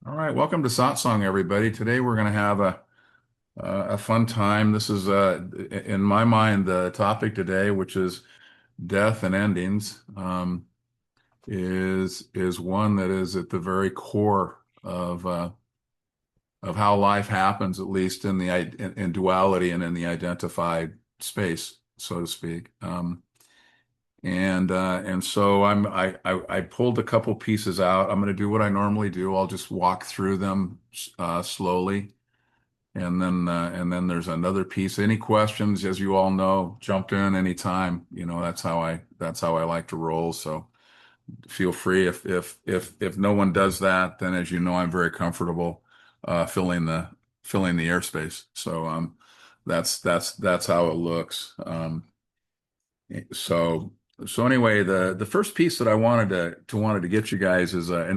All right, welcome to Satsang, everybody. Today we're going to have a fun time. This is, in my mind, the topic today, which is death and endings, is one that is at the very core of how life happens, at least in in duality and in the identified space, so to speak. And so I pulled a couple pieces out. I'm going to do what I normally do. I'll just walk through them slowly. And then there's another piece. Any questions, as you all know, jump in anytime. That's how I like to roll. So feel free. If no one does that, then as you know, I'm very comfortable filling the airspace. So that's how it looks. So so anyway, the first piece that I wanted to get you guys is we'll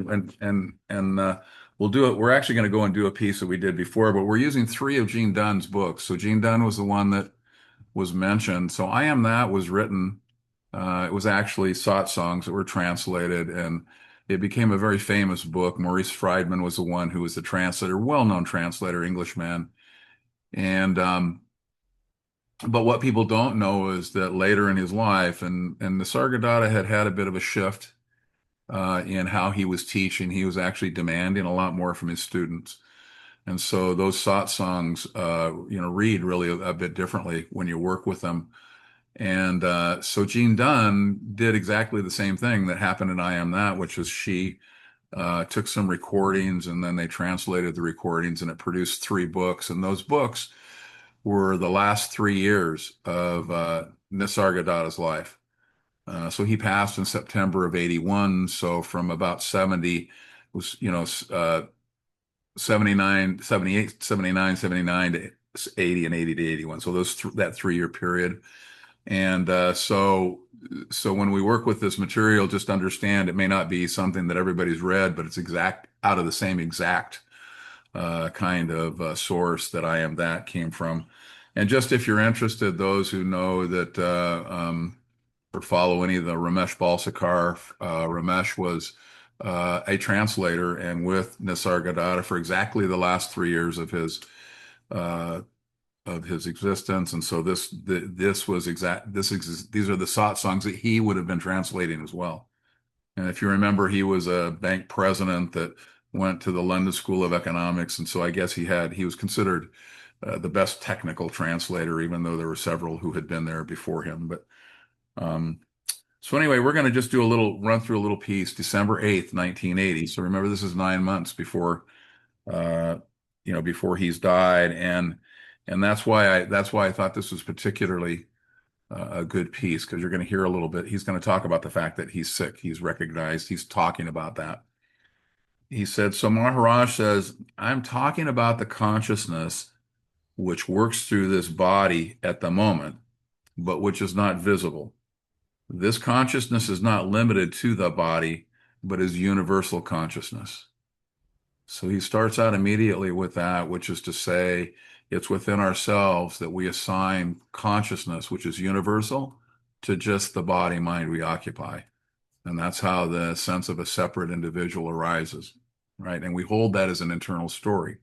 do it. We're actually going to go and do a piece that we did before, but we're using three of Jean Dunn's books. So Jean Dunn was the one that was mentioned. So I Am That was written. It was actually songs that were translated, and it became a very famous book. Maurice Friedman was the one who was the translator, well-known translator, Englishman. And but what people don't know is that later in his life, and Nisargadatta had a bit of a shift in how he was teaching. He was actually demanding a lot more from his students. And so those satsangs, read really a bit differently when you work with them. And so Jean Dunn did exactly the same thing that happened in I Am That, which was she took some recordings and then they translated the recordings and it produced three books. And those books were the last 3 years of Nisargadatta's life. So he passed in September of 81. So from about 70, was, 79, 78, 79, 79 to 80 and 80 to 81. So that 3 year period. And so when we work with this material, just understand it may not be something that everybody's read, but it's exact out of the same exact kind of source that I Am That came from. And just if you're interested, those who know that or follow any of the Ramesh Balsekar, Ramesh was a translator and with Nisargadatta for exactly the last 3 years uh, of his existence. And so this was these are the satsangs that he would have been translating as well. And if you remember, he was a bank president that went to the London School of Economics. And so I guess he was considered the best technical translator, even though there were several who had been there before him. But um, so anyway, we're going to just do run through a little piece, December 8th, 1980. So remember, this is 9 months uh, before he's died. And that's why I thought this was particularly a good piece, because you're going to hear a little bit. He's going to talk about the fact that he's sick. He's recognized. He's talking about that. He said, so Maharaj says, I'm talking about the consciousness which works through this body at the moment, but which is not visible. This consciousness is not limited to the body, but is universal consciousness. So he starts out immediately with that, which is to say, it's within ourselves that we assign consciousness, which is universal, to just the body mind we occupy. And that's how the sense of a separate individual arises, right? And we hold that as an internal story.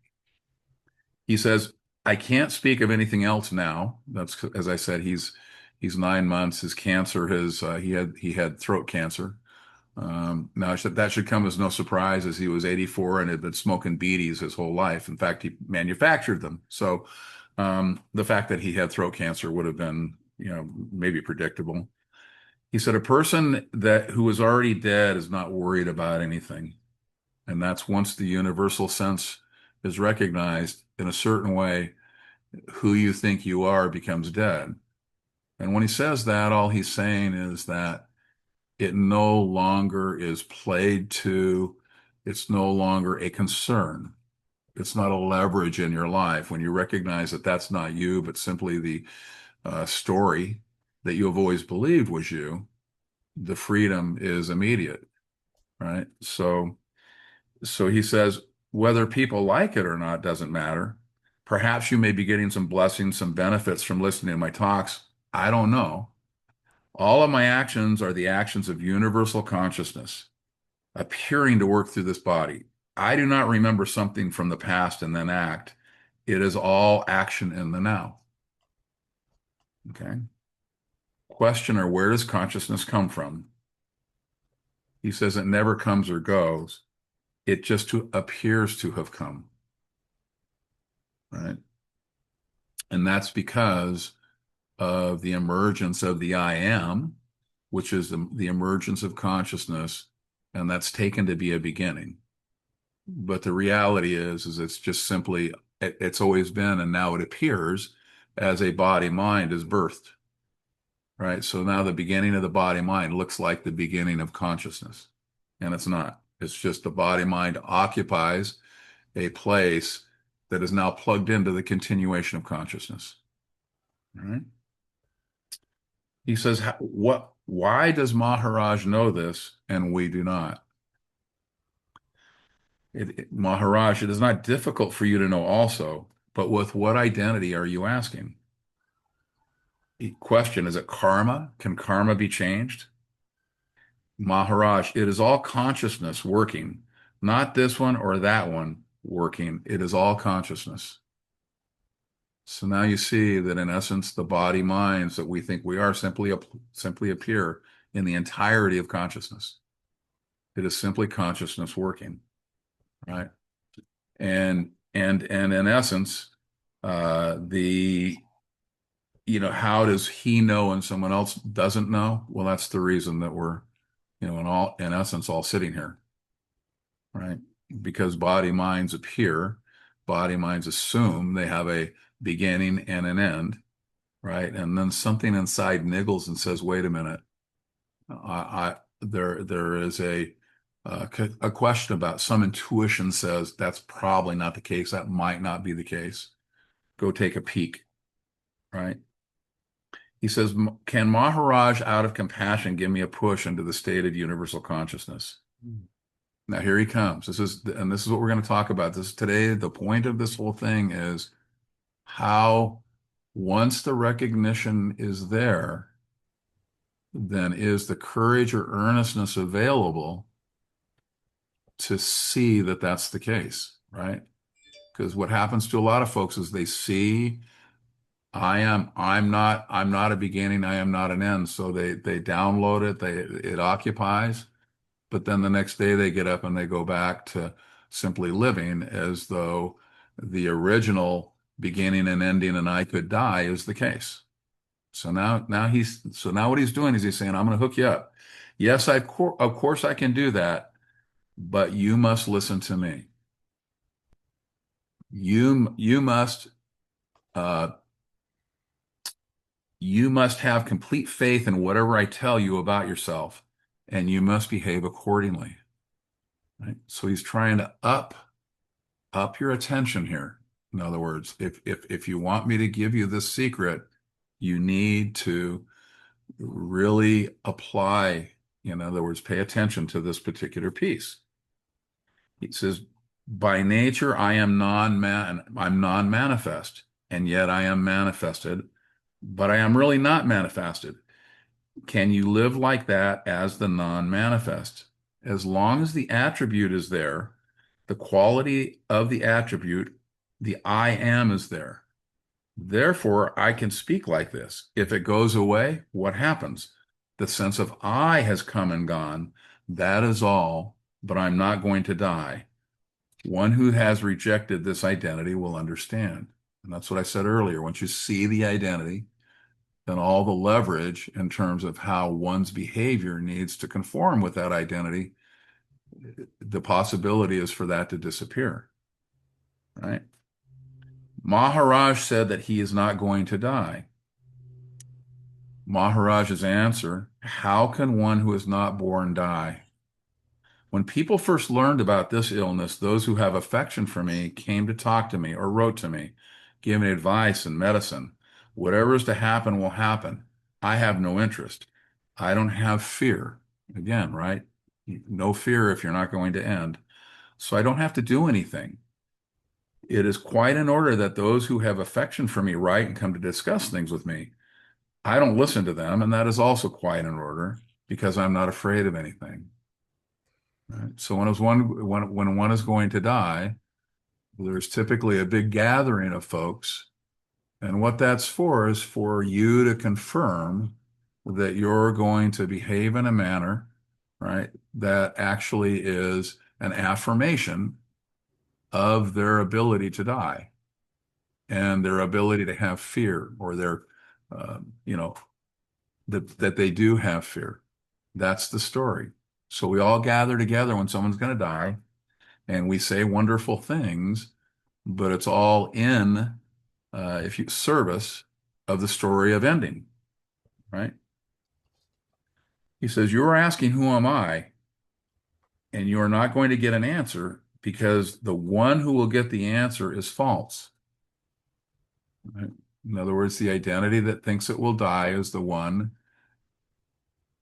He says, I can't speak of anything else now. That's, as I said, he's 9 months. His cancer, he had throat cancer. Now that should come as no surprise, as he was 84 and had been smoking beedies his whole life. In fact, he manufactured them. So the fact that he had throat cancer would have been, maybe predictable. He said, a person who is already dead is not worried about anything. And that's once the universal sense is recognized in a certain way, who you think you are becomes dead. And when he says that, all he's saying is that it no longer is played to, it's no longer a concern. It's not a leverage in your life when you recognize that that's not you, but simply the story that you have always believed was you. The freedom is immediate, right? So he says, whether people like it or not doesn't matter. Perhaps you may be getting some blessings, some benefits from listening to my talks. I don't know. All of my actions are the actions of universal consciousness appearing to work through this body. I do not remember something from the past and then act. It is all action in the now. Okay. Questioner, where does consciousness come from? He says it never comes or goes. It just appears to have come, right? And that's because of the emergence of the I am, which is the emergence of consciousness, and that's taken to be a beginning. But the reality is it's just simply, it's always been, and now it appears as a body mind is birthed, right? So now the beginning of the body mind looks like the beginning of consciousness, and it's not. It's just the body mind occupies a place that is now plugged into the continuation of consciousness. All right. He says, why does Maharaj know this and we do not? Maharaj, it is not difficult for you to know also, but with what identity are you asking? Question, is it karma? Can karma be changed? Maharaj, it is all consciousness working, not this one or that one working. It is all consciousness. So now you see that in essence, the body minds that we think we are simply appear in the entirety of consciousness. It is simply consciousness working, right? And in essence, the how does he know and someone else doesn't know? Well, that's the reason that we're, in essence, all sitting here, right? Because body minds appear, body minds assume they have a beginning and an end, right? And then something inside niggles and says, "Wait a minute, there is a question about some intuition says that's probably not the case. That might not be the case. Go take a peek, right?" He says, "Can Maharaj, out of compassion, give me a push into the state of universal consciousness?" Now here he comes. This is what we're going to talk about. This is today. The point of this whole thing is how once the recognition is there, then is the courage or earnestness available to see that that's the case, right? Because what happens to a lot of folks is they see I'm not a beginning, I am not an end. So they download it, it occupies, but then the next day they get up and they go back to simply living as though the original beginning and ending and I could die is the case. So now what he's doing is he's saying, I'm going to hook you up. Yes, of course I can do that, but you must listen to me. You must uh, you must have complete faith in whatever I tell you about yourself, and you must behave accordingly. Right? So he's trying to up your attention here. In other words, if you want me to give you this secret, you need to really apply, in other words, pay attention to this particular piece. He says, by nature, I'm non-manifest, and yet I am manifested, but I am really not manifested. Can you live like that as the non-manifest? As long as the attribute is there, the quality of the attribute, the I am is there. Therefore, I can speak like this. If it goes away, what happens? The sense of I has come and gone. That is all, but I'm not going to die. One who has rejected this identity will understand. And that's what I said earlier. Once you see the identity, then all the leverage in terms of how one's behavior needs to conform with that identity, the possibility is for that to disappear, right? Maharaj said that he is not going to die. Maharaj's answer, how can one who is not born die? When people first learned about this illness, those who have affection for me came to talk to me or wrote to me, giving advice and medicine. Whatever is to happen will happen. I have no interest. I don't have fear. Again, right? No fear if you're not going to end. So I don't have to do anything. It is quite in order that those who have affection for me write and come to discuss things with me. I don't listen to them, and that is also quite in order because I'm not afraid of anything. Right? So when one is going to die, there's typically a big gathering of folks. And what that's for is for you to confirm that you're going to behave in a manner, right, that actually is an affirmation of their ability to die and their ability to have fear, or their, you know, that they do have fear. That's the story. So we all gather together when someone's going to die, and we say wonderful things, but it's all in, if you service of the story of ending, right? He says, you're asking, who am I? And you are not going to get an answer, because the one who will get the answer is false. Right? In other words, the identity that thinks it will die is the one,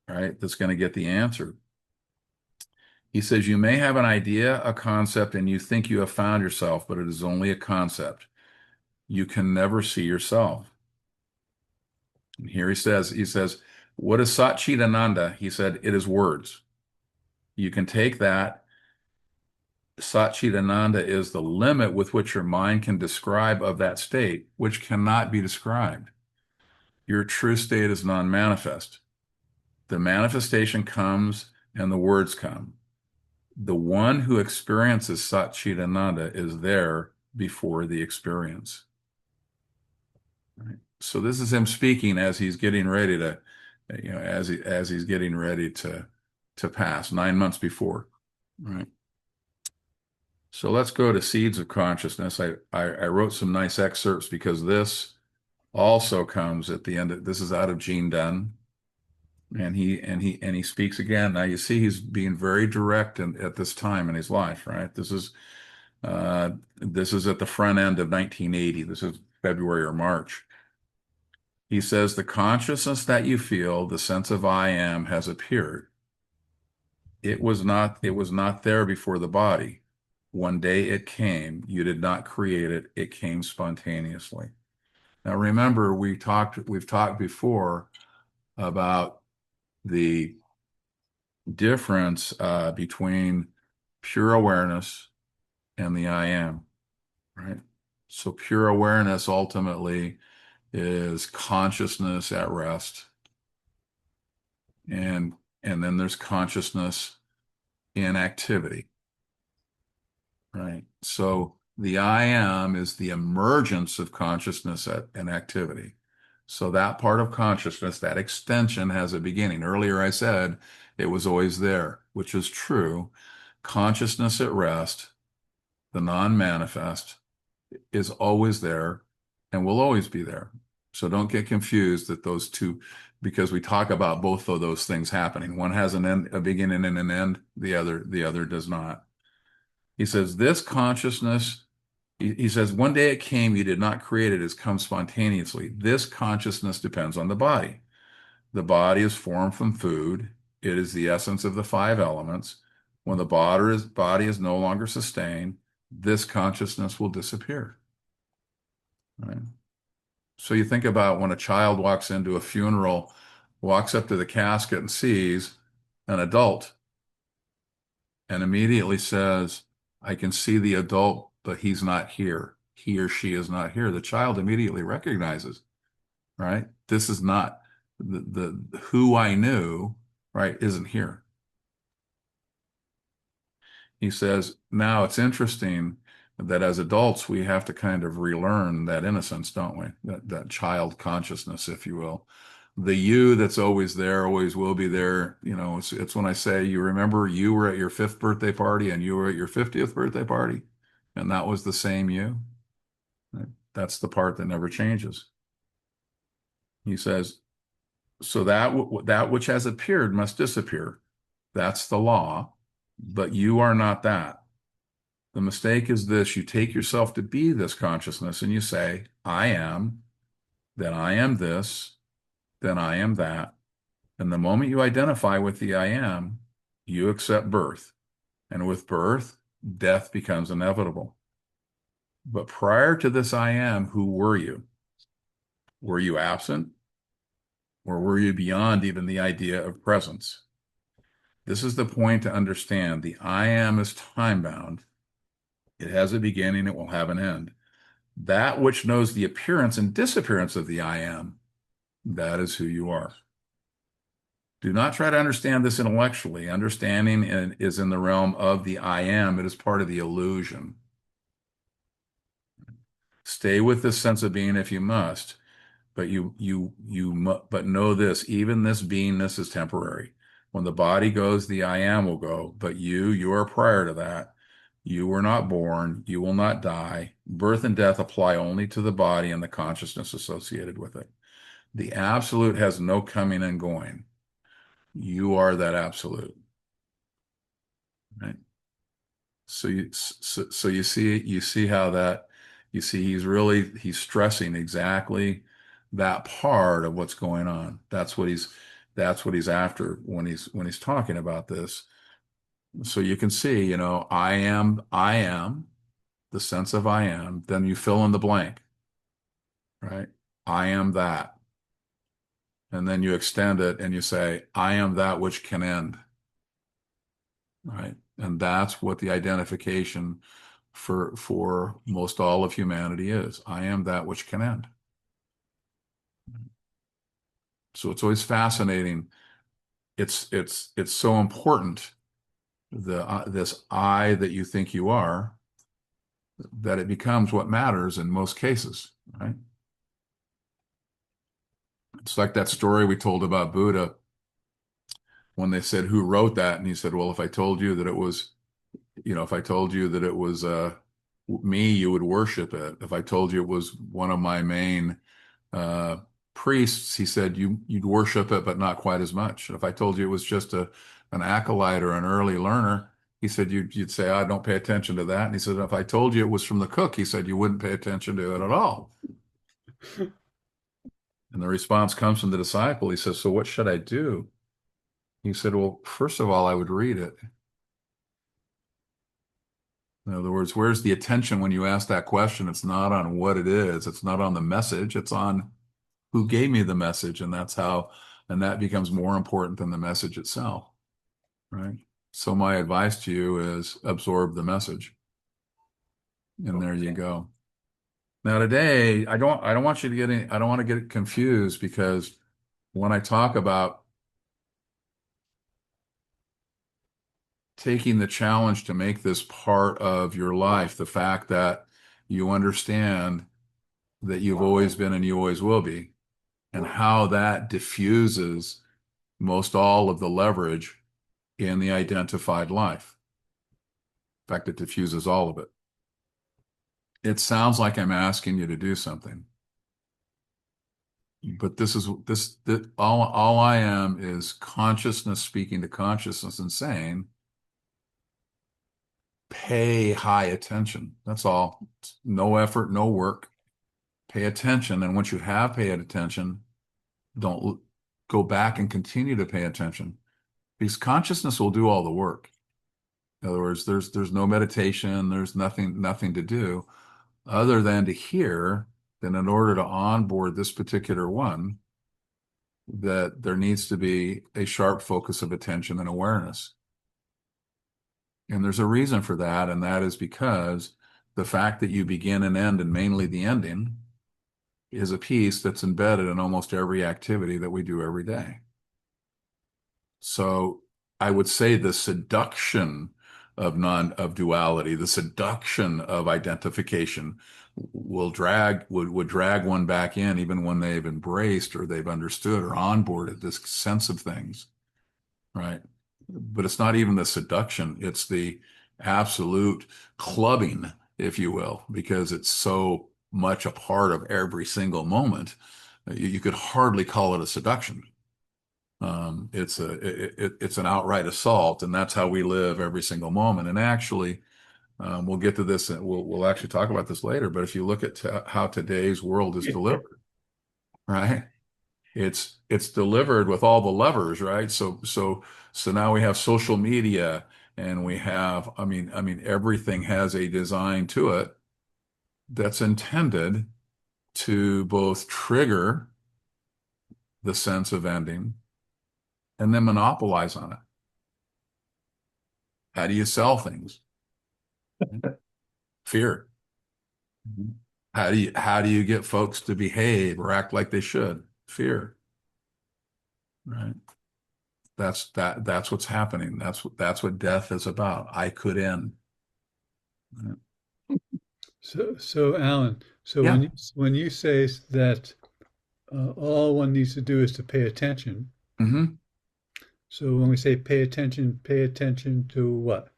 right, that's going to get the answer. He says, you may have an idea, a concept, and you think you have found yourself, but it is only a concept. You can never see yourself. And here he says, what is Satchitananda? He said, it is words. You can take that. Satchitananda is the limit with which your mind can describe of that state, which cannot be described. Your true state is non-manifest. The manifestation comes and the words come. The one who experiences Satchitananda is there before the experience. Right? So this is him speaking as he's getting ready to, as he's getting ready to pass 9 months before. Right. So let's go to Seeds of Consciousness. I wrote some nice excerpts because this also comes at the end this is out of Jean Dunn. And he speaks again. Now you see he's being very direct at this time in his life, right? This is at the front end of 1980. This is February or March. He says, the consciousness that you feel, the sense of I am, has appeared. It was not there before the body. One day it came. You did not create it. It came spontaneously. Now remember, we've talked before about the difference between pure awareness and the I am, right? So pure awareness ultimately is consciousness at rest, and then there's consciousness in activity, right? So the I am is the emergence of consciousness and activity. So that part of consciousness, that extension, has a beginning. Earlier I said it was always there, which is true. Consciousness at rest, the non-manifest, is always there and will always be there. So don't get confused that those two, because we talk about both of those things happening. One has an end, a beginning and an end. The other does not. He says, this consciousness, he says, one day it came, you did not create it, it's come spontaneously. This consciousness depends on the body. The body is formed from food. It is the essence of the five elements. When the body is no longer sustained, this consciousness will disappear. Right? So you think about when a child walks into a funeral, walks up to the casket and sees an adult and immediately says, I can see the adult, but he's not here. He or she is not here. The child immediately recognizes, right? This is not the who I knew, right, isn't here. He says, now it's interesting that as adults, we have to kind of relearn that innocence, don't we? That child consciousness, if you will. The you that's always there, always will be there. You know, it's when I say, you remember you were at your 5th birthday party and you were at your 50th birthday party, and that was the same you. Right? That's the part that never changes. He says, so that which has appeared must disappear. That's the law, but you are not that. The mistake is this: you take yourself to be this consciousness and you say, I am, then I am this, then I am that. And the moment you identify with the I am, you accept birth. And with birth, death becomes inevitable. But prior to this I am, who were you? Were you absent? Or were you beyond even the idea of presence? This is the point to understand. The I am is time bound. It has a beginning, it will have an end. That which knows the appearance and disappearance of the I am, that is who you are. Do not try to understand this intellectually. Understanding is in the realm of the I am. It is part of the illusion. Stay with this sense of being if you must, but but know this, even this beingness is temporary. When the body goes, the I am will go, but you are prior to that. You were not born, you will not die. Birth and death apply only to the body and the consciousness associated with it. The absolute has no coming and going. You are that absolute, right? So you see how that you see he's stressing exactly that part of what's going on. That's what he's after when he's talking about this. So you can see, I am, the sense of I am, then you fill in the blank, right? I am that. And then you extend it and you say, I am that which can end, right? And that's what the identification for most all of humanity is. I am that which can end. So it's always fascinating. It's so important, this I that you think you are, that it becomes what matters in most cases, right? It's like that story we told about Buddha when they said, who wrote that? And he said, well, if I told you that it was, if I told you that it was me, you would worship it. If I told you it was one of my main uh, priests, he said, you'd worship it, but not quite as much. If I told you it was just an acolyte or an early learner, he said, you'd say, I don't pay attention to that. And he said, if I told you it was from the cook, he said, you wouldn't pay attention to it at all. And the response comes from the disciple. He says, so what should I do? He said, well, first of all, I would read it. In other words, where's the attention when you ask that question? It's not on what it is. It's not on the message. It's on who gave me the message. And that becomes more important than the message itself, right? So my advice to you is absorb the message. And there you go. Now today, I don't want you to I don't want to get confused, because when I talk about taking the challenge to make this part of your life, the fact that you understand that you've always been and you always will be, and how that diffuses most all of the leverage in the identified life. In fact, it diffuses all of it. It sounds like I'm asking you to do something, but all I am is consciousness speaking to consciousness and saying, pay high attention. That's all. No effort, no work. Pay attention. And once you have paid attention, don't go back and continue to pay attention, because consciousness will do all the work. In other words, there's no meditation, there's nothing to do other than to hear that in order to onboard this particular one, that there needs to be a sharp focus of attention and awareness. And there's a reason for that, and that is because the fact that you begin and end, and mainly the ending, is a piece that's embedded in almost every activity that we do every day. So I would say the seduction of duality, the seduction of identification would drag one back in, even when they've embraced or they've understood or onboarded this sense of things, right? But it's not even the seduction, it's the absolute clubbing, if you will, because it's so much a part of every single moment. You could hardly call it a seduction. It's an outright assault, and that's how we live every single moment. And actually, we'll get to this, and we'll actually talk about this later. But if you look at how today's world is delivered, right? It's delivered with all the levers, right? So now we have social media, and we have, everything has a design to it that's intended to both trigger the sense of ending and then monopolize on it. How do you sell things? Fear. How do you get folks to behave or act like they should? Fear. Right. That's what's happening. That's what death is about. I could end. Right? So Alan, so Yeah. when you say that all one needs to do is to pay attention, Hmm. so when we say pay attention to what?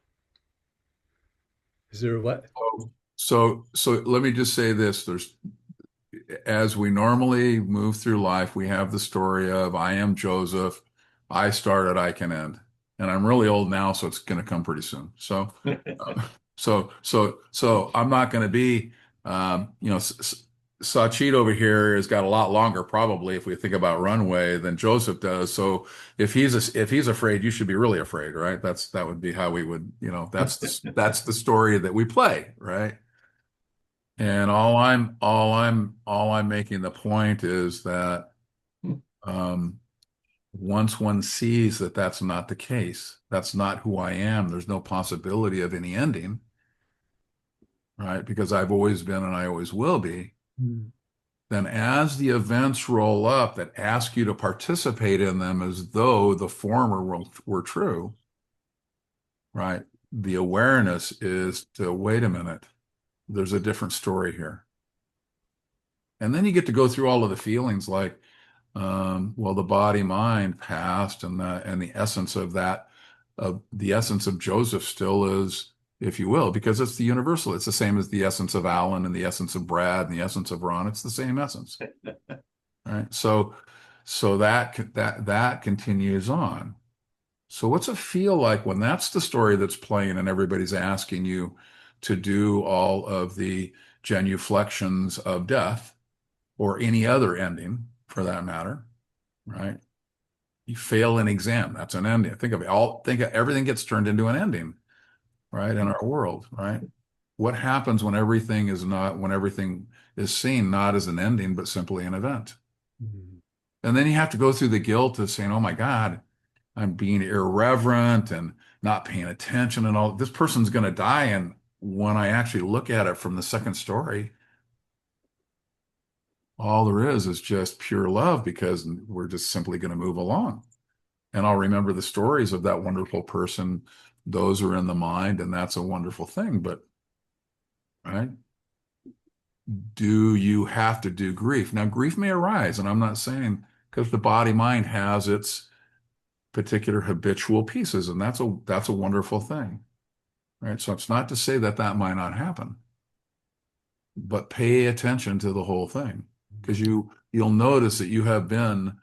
Is there a what? So let me just say this. As we normally move through life, we have the story of I am Joseph. I started, I can end. And I'm really old now, so it's going to come pretty soon. Uh, so I'm not going to be, Sachit over here has got a lot longer, probably, if we think about runway than Joseph does. So if he's afraid, you should be really afraid, right? That would be how we would, that's the story that we play, right? And all I'm making the point is that um, once one sees that that's not the case, that's not who I am, there's no possibility of any ending, right? Because I've always been and I always will be. Hmm. Then as the events roll up that ask you to participate in them as though the former were true, right? The awareness is to wait a minute, there's a different story here. And then you get to go through all of the feelings like, well, the body mind passed, and the essence of that, of the essence of Joseph still is, if you will, because it's the universal. It's the same as the essence of Alan and the essence of Brad and the essence of Ron. It's the same essence, right? So that continues on. So what's it feel like when that's the story that's playing and everybody's asking you to do all of the genuflections of death or any other ending for that matter, right? You fail an exam, that's an ending. Think of everything gets turned into an ending, right? In our world, right? What happens when everything is seen not as an ending, but simply an event? Hmm. And then you have to go through the guilt of saying, oh my God, I'm being irreverent and not paying attention and all. This person's going to die. And when I actually look at it from the second story, all there is just pure love because we're just simply going to move along. And I'll remember the stories of that wonderful person. Those are in the mind, and that's a wonderful thing. But, right, do you have to do grief? Now, grief may arise, and I'm not saying because the body mind has its particular habitual pieces, and that's a wonderful thing, right? So it's not to say that that might not happen, but pay attention to the whole thing because you'll notice that you have been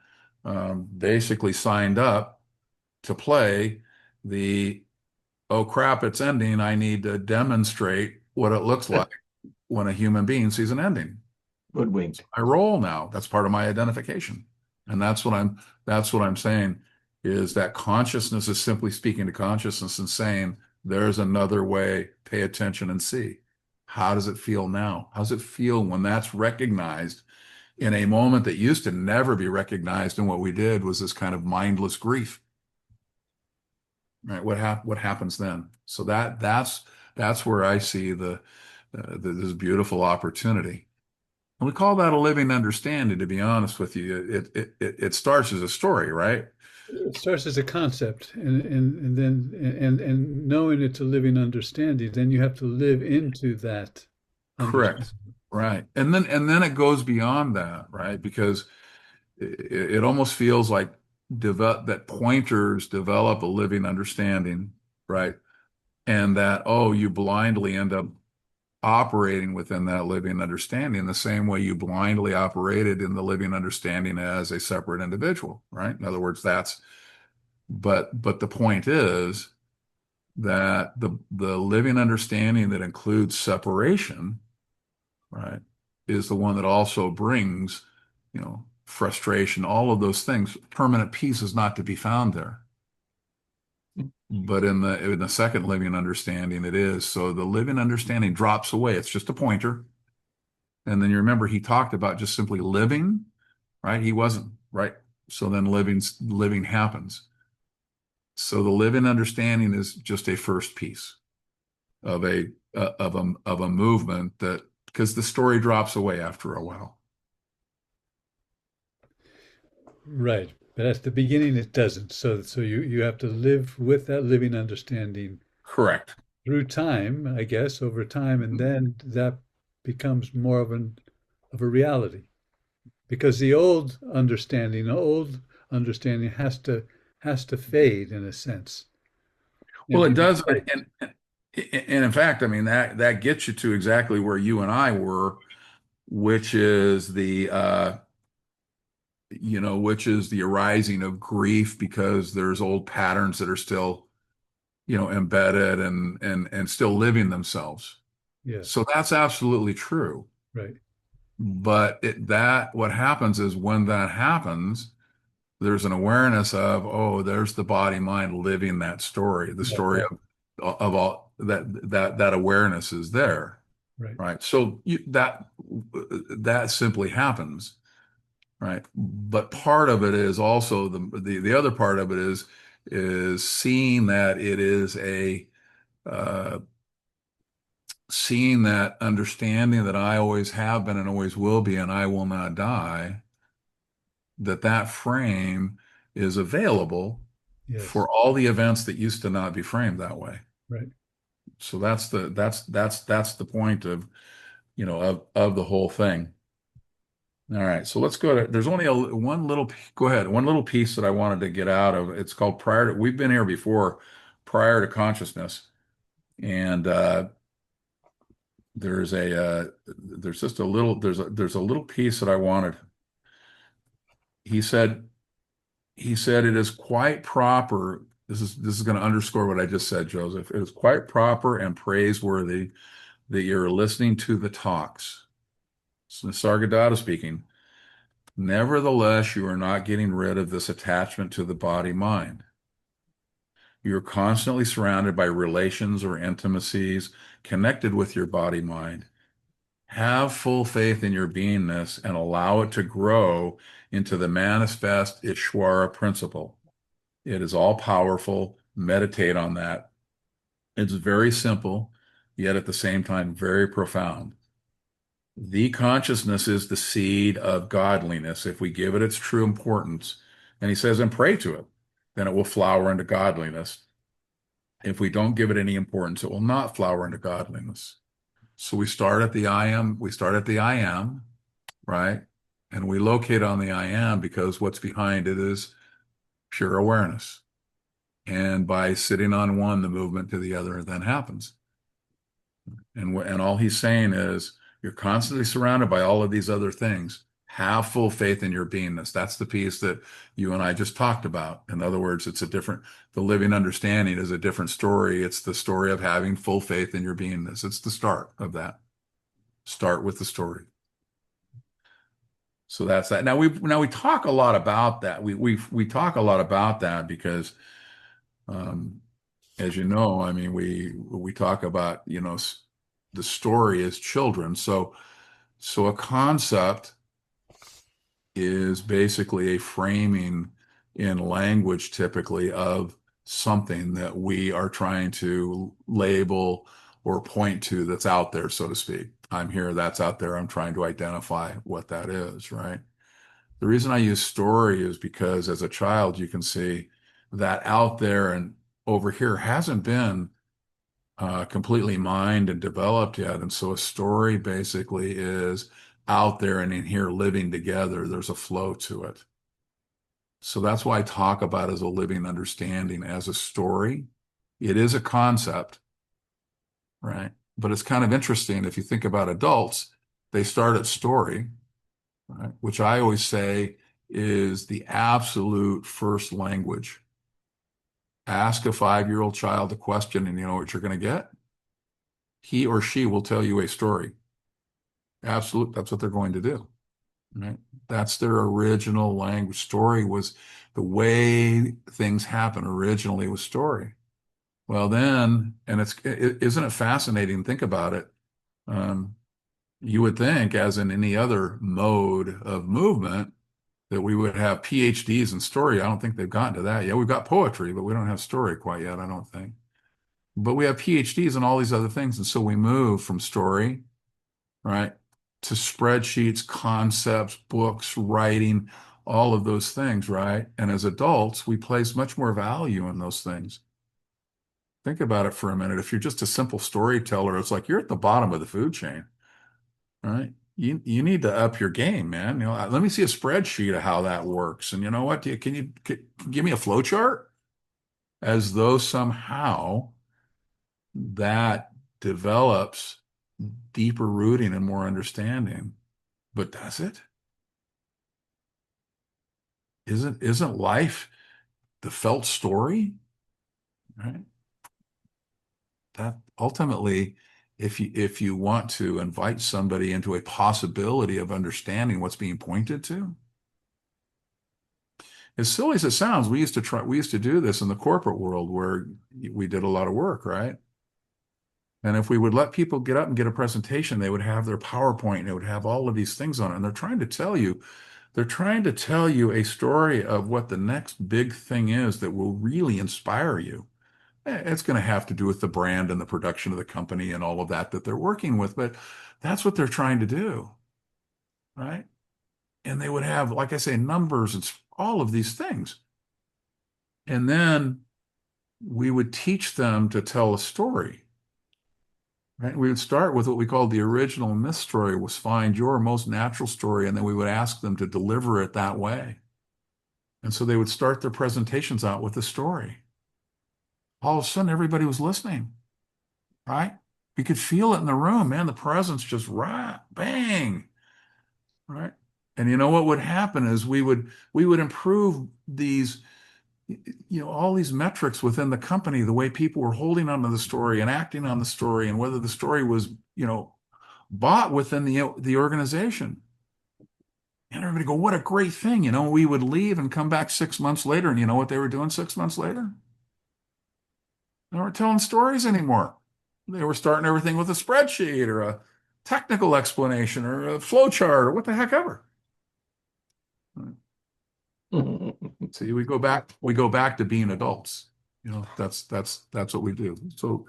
basically signed up to play the oh crap, it's ending. I need to demonstrate what it looks like when a human being sees an ending. Hoodwinked. I roll now. That's part of my identification. And that's what I'm saying is that consciousness is simply speaking to consciousness and saying, there's another way, pay attention and see. How does it feel now? How does it feel when that's recognized in a moment that used to never be recognized? And what we did was this kind of mindless grief. Right? What happens then? So that's where I see this beautiful opportunity. And we call that a living understanding, to be honest with you. It starts as a story, right? It starts as a concept, and then and knowing it's a living understanding, then you have to live into that understanding. Correct. Right. And then it goes beyond that, right? Because it almost feels like that pointers develop a living understanding, right? And that, oh, you blindly end up operating within that living understanding the same way you blindly operated in the living understanding as a separate individual, right? In other words, but the point is that the living understanding that includes separation, right, is the one that also brings, frustration, all of those things. Permanent peace is not to be found there. But in the second living understanding, it is. So the living understanding drops away. It's just a pointer. And then you remember he talked about just simply living, right? He wasn't, right? So then living happens. So the living understanding is just a first piece of a movement that, because the story drops away after a while. Right. But at the beginning, it doesn't. So you have to live with that living understanding Correct. through time, I guess, over time, and then that becomes more of a reality. Because the old understanding has to fade in a sense and Well, be it does, replaced. and in fact, I mean that gets you to exactly where you and I were, which is which is the arising of grief because there's old patterns that are still, embedded and still living themselves. Yes. So that's absolutely true. Right. But what happens is when that happens, there's an awareness of, oh, there's the body mind living that story, the Yeah. story Right. of all that awareness is Right. there, Right. right? So that simply happens, right? But part of it is also the other part of it is seeing that it is uh, seeing that understanding that I always have been and always will be, and I will not die, that frame is available Yes. for all the events that used to not be framed that way. Right. So that's the point of, of the whole thing. All right, so let's go to, there's only one little, go ahead, one little piece that I wanted to get out of. It's called we've been here before, prior to consciousness. And there's just a little, there's a little piece that I wanted. He said, it is quite proper. This is going to underscore what I just said, Joseph. It is quite proper and praiseworthy that you're listening to the talks. It's Nisargadatta speaking. Nevertheless, you are not getting rid of this attachment to the body mind. You're constantly surrounded by relations or intimacies connected with your body mind. Have full faith in your beingness and allow it to grow into the manifest Ishwara principle. It is all powerful. Meditate on that. It's very simple, yet at the same time, very profound. The consciousness is the seed of godliness. If we give it its true importance, and he says, and pray to it, then it will flower into godliness. If we don't give it any importance, it will not flower into godliness. So we start at the I am, right? And we locate on the I am because what's behind it is pure awareness. And by sitting on one, the movement to the other then happens. And all he's saying is, you're constantly surrounded by all of these other things. Have full faith in your beingness. That's the piece that you and I just talked about. In other words, the living understanding is a different story. It's the story of having full faith in your beingness. It's the start of that. Start with the story. So that's that. Now we talk a lot about that. We talk a lot about that because, um, as you know, I mean, we talk about, the story as children. So a concept is basically a framing in language, typically, of something that we are trying to label or point to that's out there, so to speak. I'm here, that's out there. I'm trying to identify what that is, right? The reason I use story is because as a child, you can see that out there and over here hasn't been completely mined and developed yet. And so a story basically is out there and in here living together. There's a flow to it. So that's why I talk about as a living understanding, as a story. It is a concept, right? But it's kind of interesting if you think about adults, they start at story, right? Which I always say is the absolute first language. Ask a 5-year-old child a question and you know what you're going to get? He or she will tell you a story. Absolutely, that's what they're going to do. Right? That's their original language. Story was the way things happen originally was story. Well, then, and isn't it fascinating? Think about it. Um, you would think, as in any other mode of movement, that we would have PhDs in story. I don't think they've gotten to that yet. We've got poetry, but we don't have story quite yet, I don't think. But we have PhDs in all these other things. And so we move from story, right, to spreadsheets, concepts, books, writing, all of those things, right? And as adults, we place much more value in those things. Think about it for a minute. If you're just a simple storyteller, it's like you're at the bottom of the food chain, right? You need to up your game, man. Let me see a spreadsheet of how that works. And you know what? Can give me a flow chart? As though somehow that develops deeper rooting and more understanding. But does it? Isn't life the felt story? Right? That ultimately, if you want to invite somebody into a possibility of understanding what's being pointed to, as silly as it sounds, we used to do this in the corporate world where we did a lot of work, right? And if we would let people get up and get a presentation, they would have their PowerPoint and they would have all of these things on it. And they're trying to tell you a story of what the next big thing is that will really inspire you. It's going to have to do with the brand and the production of the company and all of that they're working with, but that's what they're trying to do, right? And they would have, like I say, numbers and all of these things. And then we would teach them to tell a story, right? We would start with what we called the original myth story, was find your most natural story, and then we would ask them to deliver it that way. And so they would start their presentations out with a story. All of a sudden, everybody was listening, right? You could feel it in the room, man. The presence just right, bang, right? And you know what would happen is we would improve these, all these metrics within the company, the way people were holding onto the story and acting on the story, and whether the story was, bought within the organization. And everybody go, what a great thing. We would leave and come back 6 months later, and you know what they were doing 6 months later? They weren't telling stories anymore. They were starting everything with a spreadsheet or a technical explanation or a flow chart or what the heck ever. See, we go back to being adults. That's what we do. So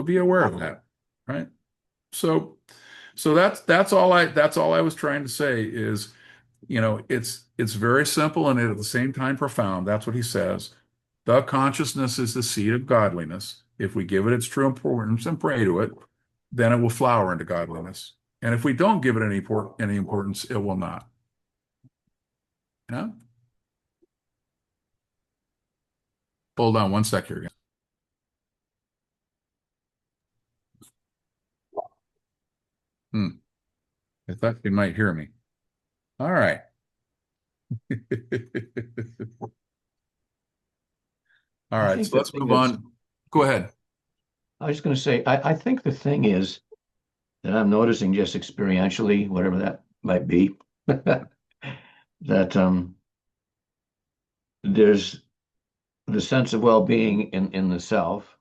be aware of that, right? So that's all I was trying to say is, it's very simple and at the same time profound. That's what he says. The consciousness is the seed of godliness. If we give it its true importance and pray to it, then it will flower into godliness. And if we don't give it any importance, it will not. Yeah. Hold on one sec here. I thought you might hear me. All right. All I right. think So the let's thing move is, on. Go ahead. I was going to say, I think the thing is that I'm noticing just experientially, whatever that might be, that there's the sense of well-being in the self,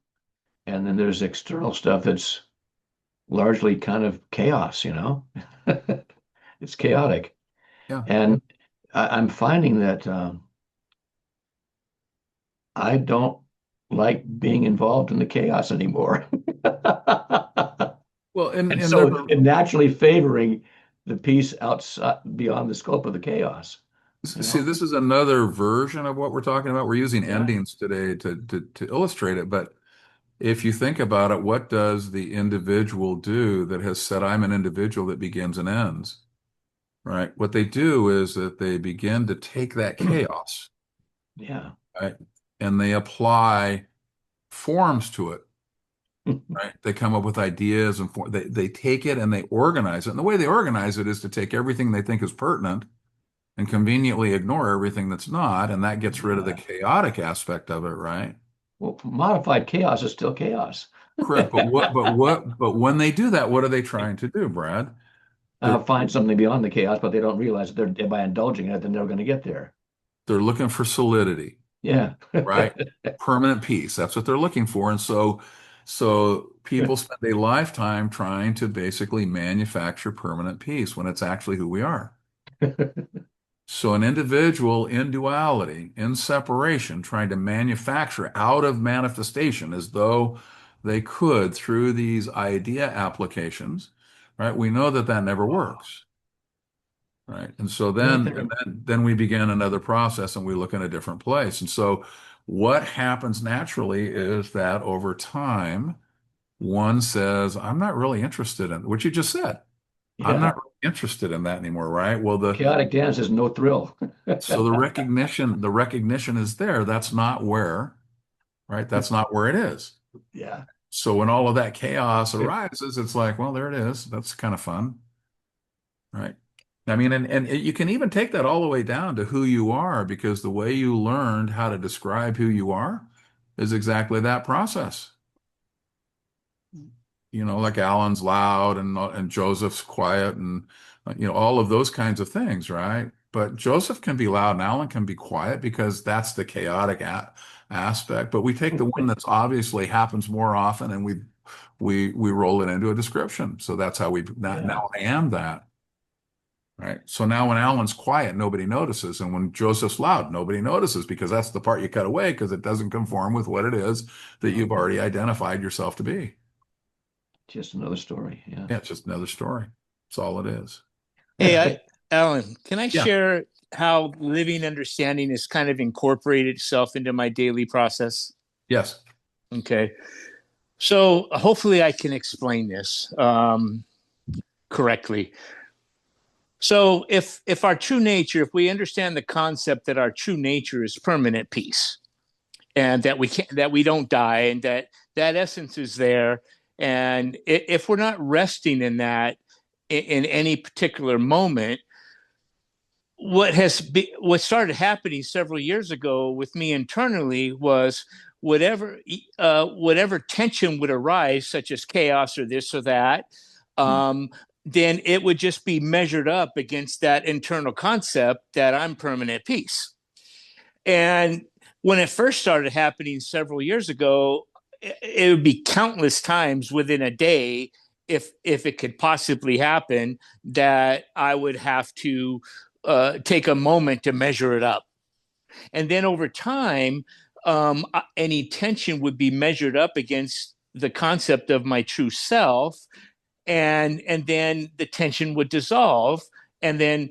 and then there's external stuff that's largely kind of chaos. It's chaotic. Yeah. And I'm finding that I don't like being involved in the chaos anymore. Well, And and so there, it naturally favoring the piece outside beyond the scope of the chaos, you see, know? this is another version of what we're talking about. We're using Yeah. endings today to illustrate it. But if you think about it, what does the individual do that has said, I'm an individual that begins and ends, right? What they do is that they begin to take that chaos, Yeah. right? And they apply forms to it, right? They come up with ideas and they take it and they organize it. And the way they organize it is to take everything they think is pertinent and conveniently ignore everything that's not, and that gets rid of the Yeah. chaotic aspect of it, right? Well, modified chaos is still chaos. Correct. But when they do that, what are they trying to do, Brad? They're Find something beyond the chaos, but they don't realize that they're by indulging in it, they're never going to get there. they're looking for solidity, Yeah. right? Permanent peace. That's what they're looking for. And so people spend a lifetime trying to basically manufacture permanent peace when it's actually who we are. So an individual in duality, in separation, trying to manufacture out of manifestation as though they could through these idea applications, right? We know that that never works, right? And so Right then, there. then we begin another process and we look in a different place. And so what happens naturally is that over time, one says, I'm not really interested in what you just said. I'm Yeah. not really interested in that anymore, right? Well, Chaotic dance is no thrill. so the recognition is there. That's not where, right? That's not where it is. Yeah. So when all of that chaos arises, it's like, well, there it is. That's kind of fun, right? I mean, and you can even take that all the way down to who you are, because the way you learned how to describe who you are is exactly that process. Like Alan's loud and Joseph's quiet and all of those kinds of things, right? But Joseph can be loud and Alan can be quiet because that's the chaotic aspect. But we take the one that's obviously happens more often and we roll it into a description. So that's how Yeah. now I am that, right? So now when Alan's quiet, nobody notices, and when Joseph's loud, nobody notices because that's the part you cut away because it doesn't conform with what it is that you've already identified yourself to be. Just another story. Yeah. Yeah, it's just another story. That's all it is. Hey, Alan, can I Yeah. share how living understanding has kind of incorporated itself into my daily process? Yes. Okay. So hopefully I can explain this correctly. So if our true nature, if we understand the concept that our true nature is permanent peace, and that we don't die, and that essence is there, and if we're not resting in that in any particular moment, what started happening several years ago with me internally was whatever tension would arise, such as chaos or this or that, um, then it would just be measured up against that internal concept that I'm permanent peace. And when it first started happening several years ago, it would be countless times within a day, if it could possibly happen, that I would have to take a moment to measure it up. And then over time, any tension would be measured up against the concept of my true self, and then the tension would dissolve, and then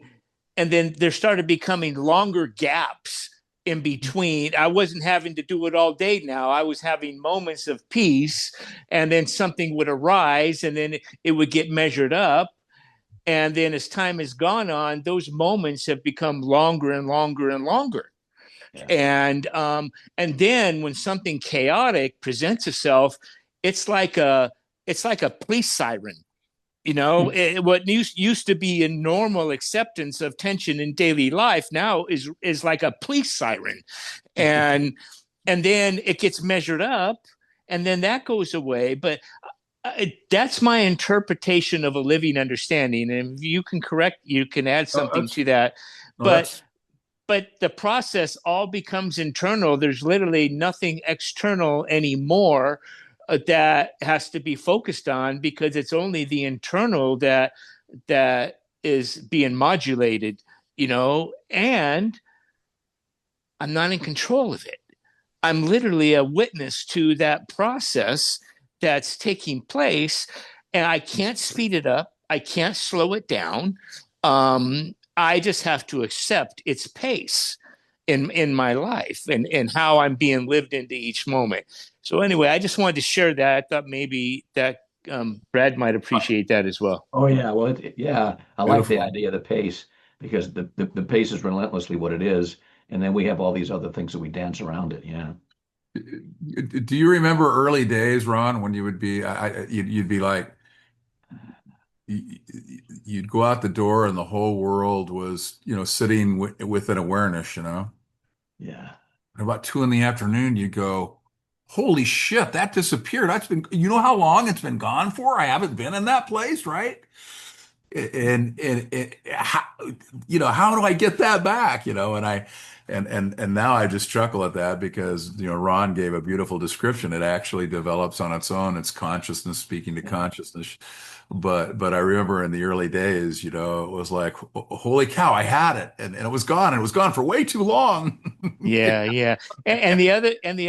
there started becoming longer gaps in between. I wasn't having to do it all day now. I was having moments of peace, and then something would arise, and then it would get measured up. And then as time has gone on, those moments have become longer and longer and longer. Yeah. And then when something chaotic presents itself, it's like a police siren. What used to be a normal acceptance of tension in daily life now is like a police siren, and then it gets measured up, and then that goes away. But that's my interpretation of a living understanding, and if you can add No, something to that. no, But that's but the process all becomes internal. There's literally nothing external anymore that has to be focused on, because it's only the internal that is being modulated, and I'm not in control of it. I'm literally a witness to that process that's taking place, and I can't speed it up. I can't slow it down. I just have to accept its pace in my life, and how I'm being lived into each moment. So anyway, I just wanted to share that. I thought maybe that Brad might appreciate that as well. Oh yeah. Well, yeah. I like the beautiful. idea of the pace because the pace is relentlessly what it is, and then we have all these other things that we dance around it. Yeah. Do you remember early days, Ron, when you would be, you'd be like, you'd go out the door and the whole world was, sitting with an awareness, Yeah. And about 2 in the afternoon, you go, holy shit, that disappeared. That's been, you know how long it's been gone for? I haven't been in that place, right? And how, how do I get that back? And now I just chuckle at that because, Ron gave a beautiful description. It actually develops on its own. It's consciousness speaking to consciousness. but I remember in the early days, it was like, holy cow, I had it, and it was gone, and it was gone for way too long. Yeah, yeah. And the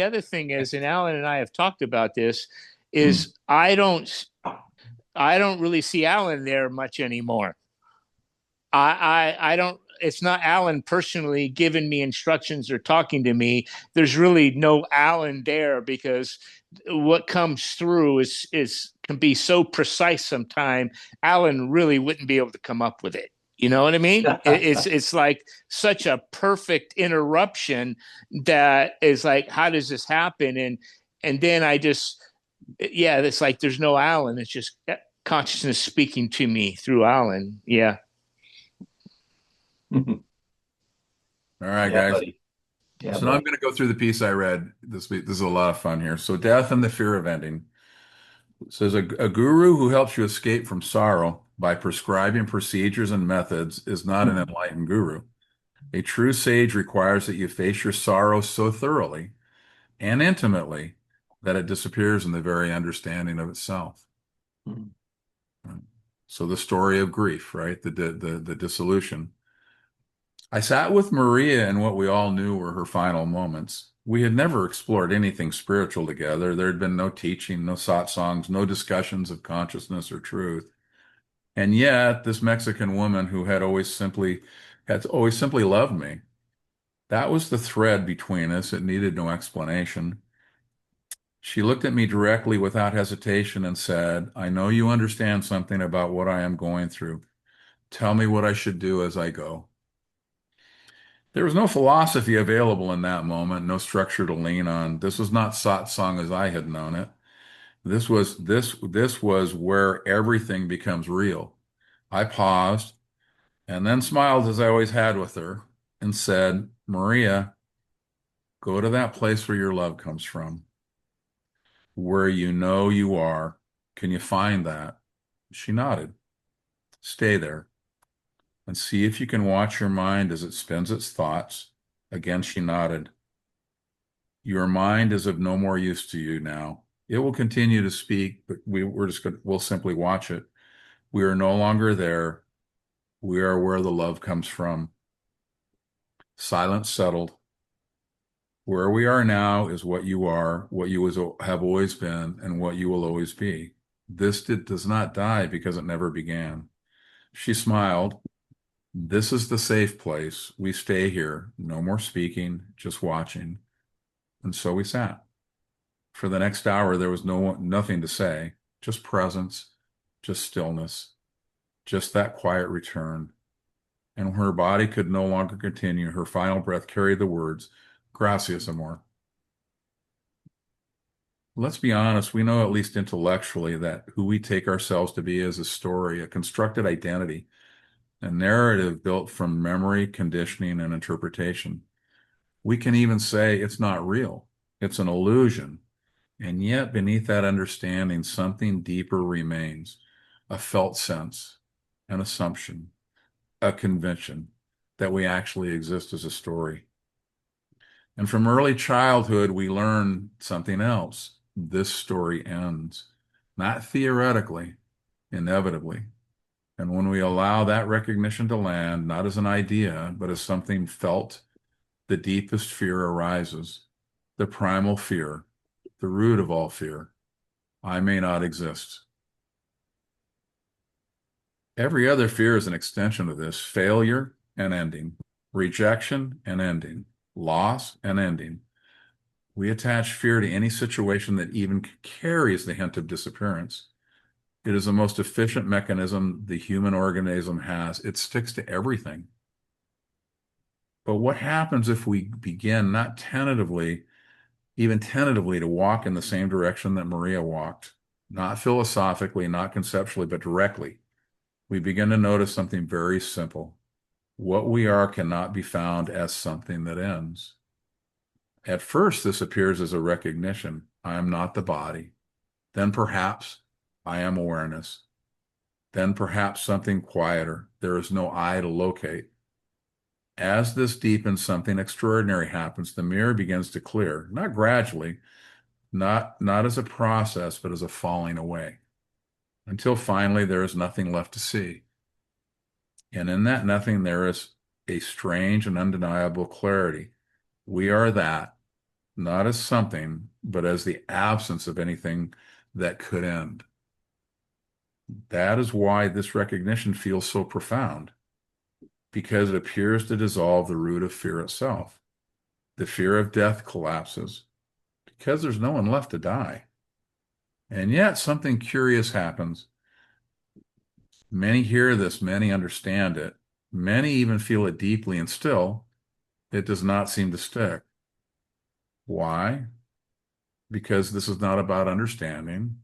other thing is, and Alan and I have talked about this, Hmm. is I don't really see Alan there much anymore. I don't, it's not Alan personally giving me instructions or talking to me. There's really no Alan there, because what comes through is can be so precise sometimes. Alan really wouldn't be able to come up with it. You know what I mean? It's like such a perfect interruption that is like, how does this happen? And then I just, yeah, it's like there's no Alan. It's just consciousness speaking to me through Alan. Yeah. All right, Yeah, guys. buddy. Yeah, So now I'm buddy. going to go through the piece I read this week. This is a lot of fun here. So, death and the fear of ending. It says a guru who helps you escape from sorrow by prescribing procedures and methods is not an enlightened guru. A true sage requires that you face your sorrow so thoroughly and intimately that it disappears in the very understanding of itself. Mhm. So the story of grief, right? The dissolution. I sat with Maria in what we all knew were her final moments. We had never explored anything spiritual together. There had been no teaching, no satsangs, no discussions of consciousness or truth. And yet, this Mexican woman who had always simply loved me, that was the thread between us. It needed no explanation. She looked at me directly without hesitation and said, I know you understand something about what I am going through. Tell me what I should do as I go. There was no philosophy available in that moment, no structure to lean on. This was not satsang as I had known it. This was where everything becomes real. I paused and then smiled as I always had with her and said, Maria, go to that place where your love comes from, where you know you are. Can you find that? She nodded. Stay there and see if you can watch your mind as it spins its thoughts. Again, she nodded. Your mind is of no more use to you now. It will continue to speak, but we'll simply watch it. We are no longer there. We are where the love comes from. Silence settled. Where we are now is what you are, what you have always been, and what you will always be. Does not die because it never began. She smiled. This is the safe place. We stay here. No more speaking, just watching. And so we sat. For the next hour, there was nothing to say, just presence, just stillness, just that quiet return. And when her body could no longer continue, her final breath carried the words, Gracias, amor. Let's be honest, we know at least intellectually that who we take ourselves to be is a story, a constructed identity, a narrative built from memory, conditioning, and interpretation. We can even say it's not real. It's an illusion. And yet, beneath that understanding, something deeper remains, a felt sense, an assumption, a conviction that we actually exist as a story. And from early childhood, we learn something else. This story ends, not theoretically, inevitably. And when we allow that recognition to land, not as an idea, but as something felt, the deepest fear arises, the primal fear, the root of all fear. I may not exist. Every other fear is an extension of this: failure and ending, rejection and ending, loss and ending. We attach fear to any situation that even carries the hint of disappearance. It is the most efficient mechanism the human organism has. It sticks to everything. But what happens if we begin not tentatively, even tentatively, to walk in the same direction that Maria walked? Not philosophically, not conceptually, but directly. We begin to notice something very simple. What we are cannot be found as something that ends. At first, this appears as a recognition. I am not the body. Then perhaps I am awareness. Then perhaps something quieter. There is no I to locate. As this deepens, something extraordinary happens. The mirror begins to clear, not gradually, not as a process, but as a falling away. until finally there is nothing left to see. And in that nothing, there is a strange and undeniable clarity. We are that, not as something, but as the absence of anything that could end. That is why this recognition feels so profound, because it appears to dissolve the root of fear itself. The fear of death collapses because there's no one left to die. And yet something curious happens. Many hear this, many understand it, many even feel it deeply, and still it does not seem to stick. Why? Because this is not about understanding.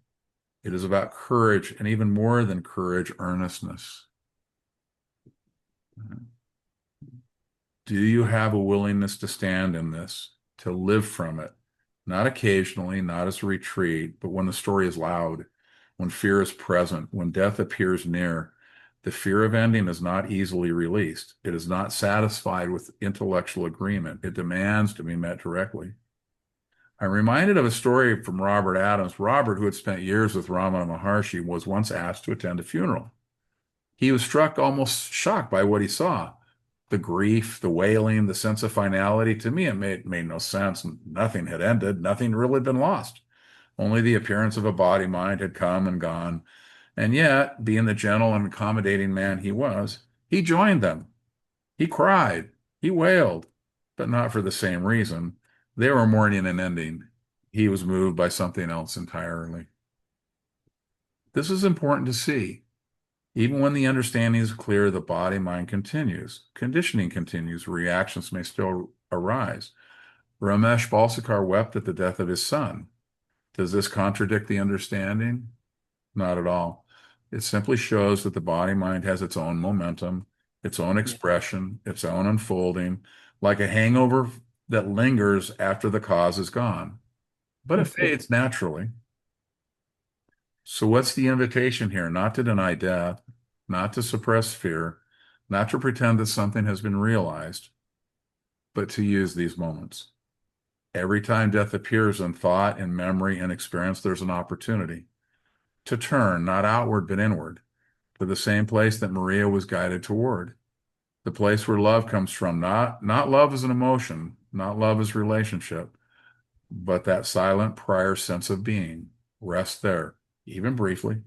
It is about courage, and even more than courage, earnestness. Do you have a willingness to stand in this, to live from it? Not occasionally, not as a retreat, but when the story is loud, when fear is present, when death appears near. The fear of ending is not easily released. It is not satisfied with intellectual agreement. It demands to be met directly. I'm reminded of a story from Robert Adams. Robert, who had spent years with Ramana Maharshi, was once asked to attend a funeral. He was struck, almost shocked by what he saw. The grief, the wailing, the sense of finality. To me, it made no sense. Nothing had ended. Nothing really had been lost. Only the appearance of a body mind had come and gone. And yet, being the gentle and accommodating man he was, he joined them. He cried. He wailed, but not for the same reason. They were mourning an ending. He was moved by something else entirely. This is important to see. Even when the understanding is clear, the body-mind continues. Conditioning continues. Reactions may still arise. Ramesh Balsekar wept at the death of his son. Does this contradict the understanding? Not at all. It simply shows that the body-mind has its own momentum, its own expression, its own unfolding, like a hangover that lingers after the cause is gone. But it fades naturally. So what's the invitation here? Not to deny death, not to suppress fear, not to pretend that something has been realized, but to use these moments. Every time death appears in thought, in memory, and experience, there's an opportunity to turn, not outward, but inward, to the same place that Maria was guided toward, the place where love comes from, not love as an emotion, not love as relationship, but that silent prior sense of being. Rest there, even briefly,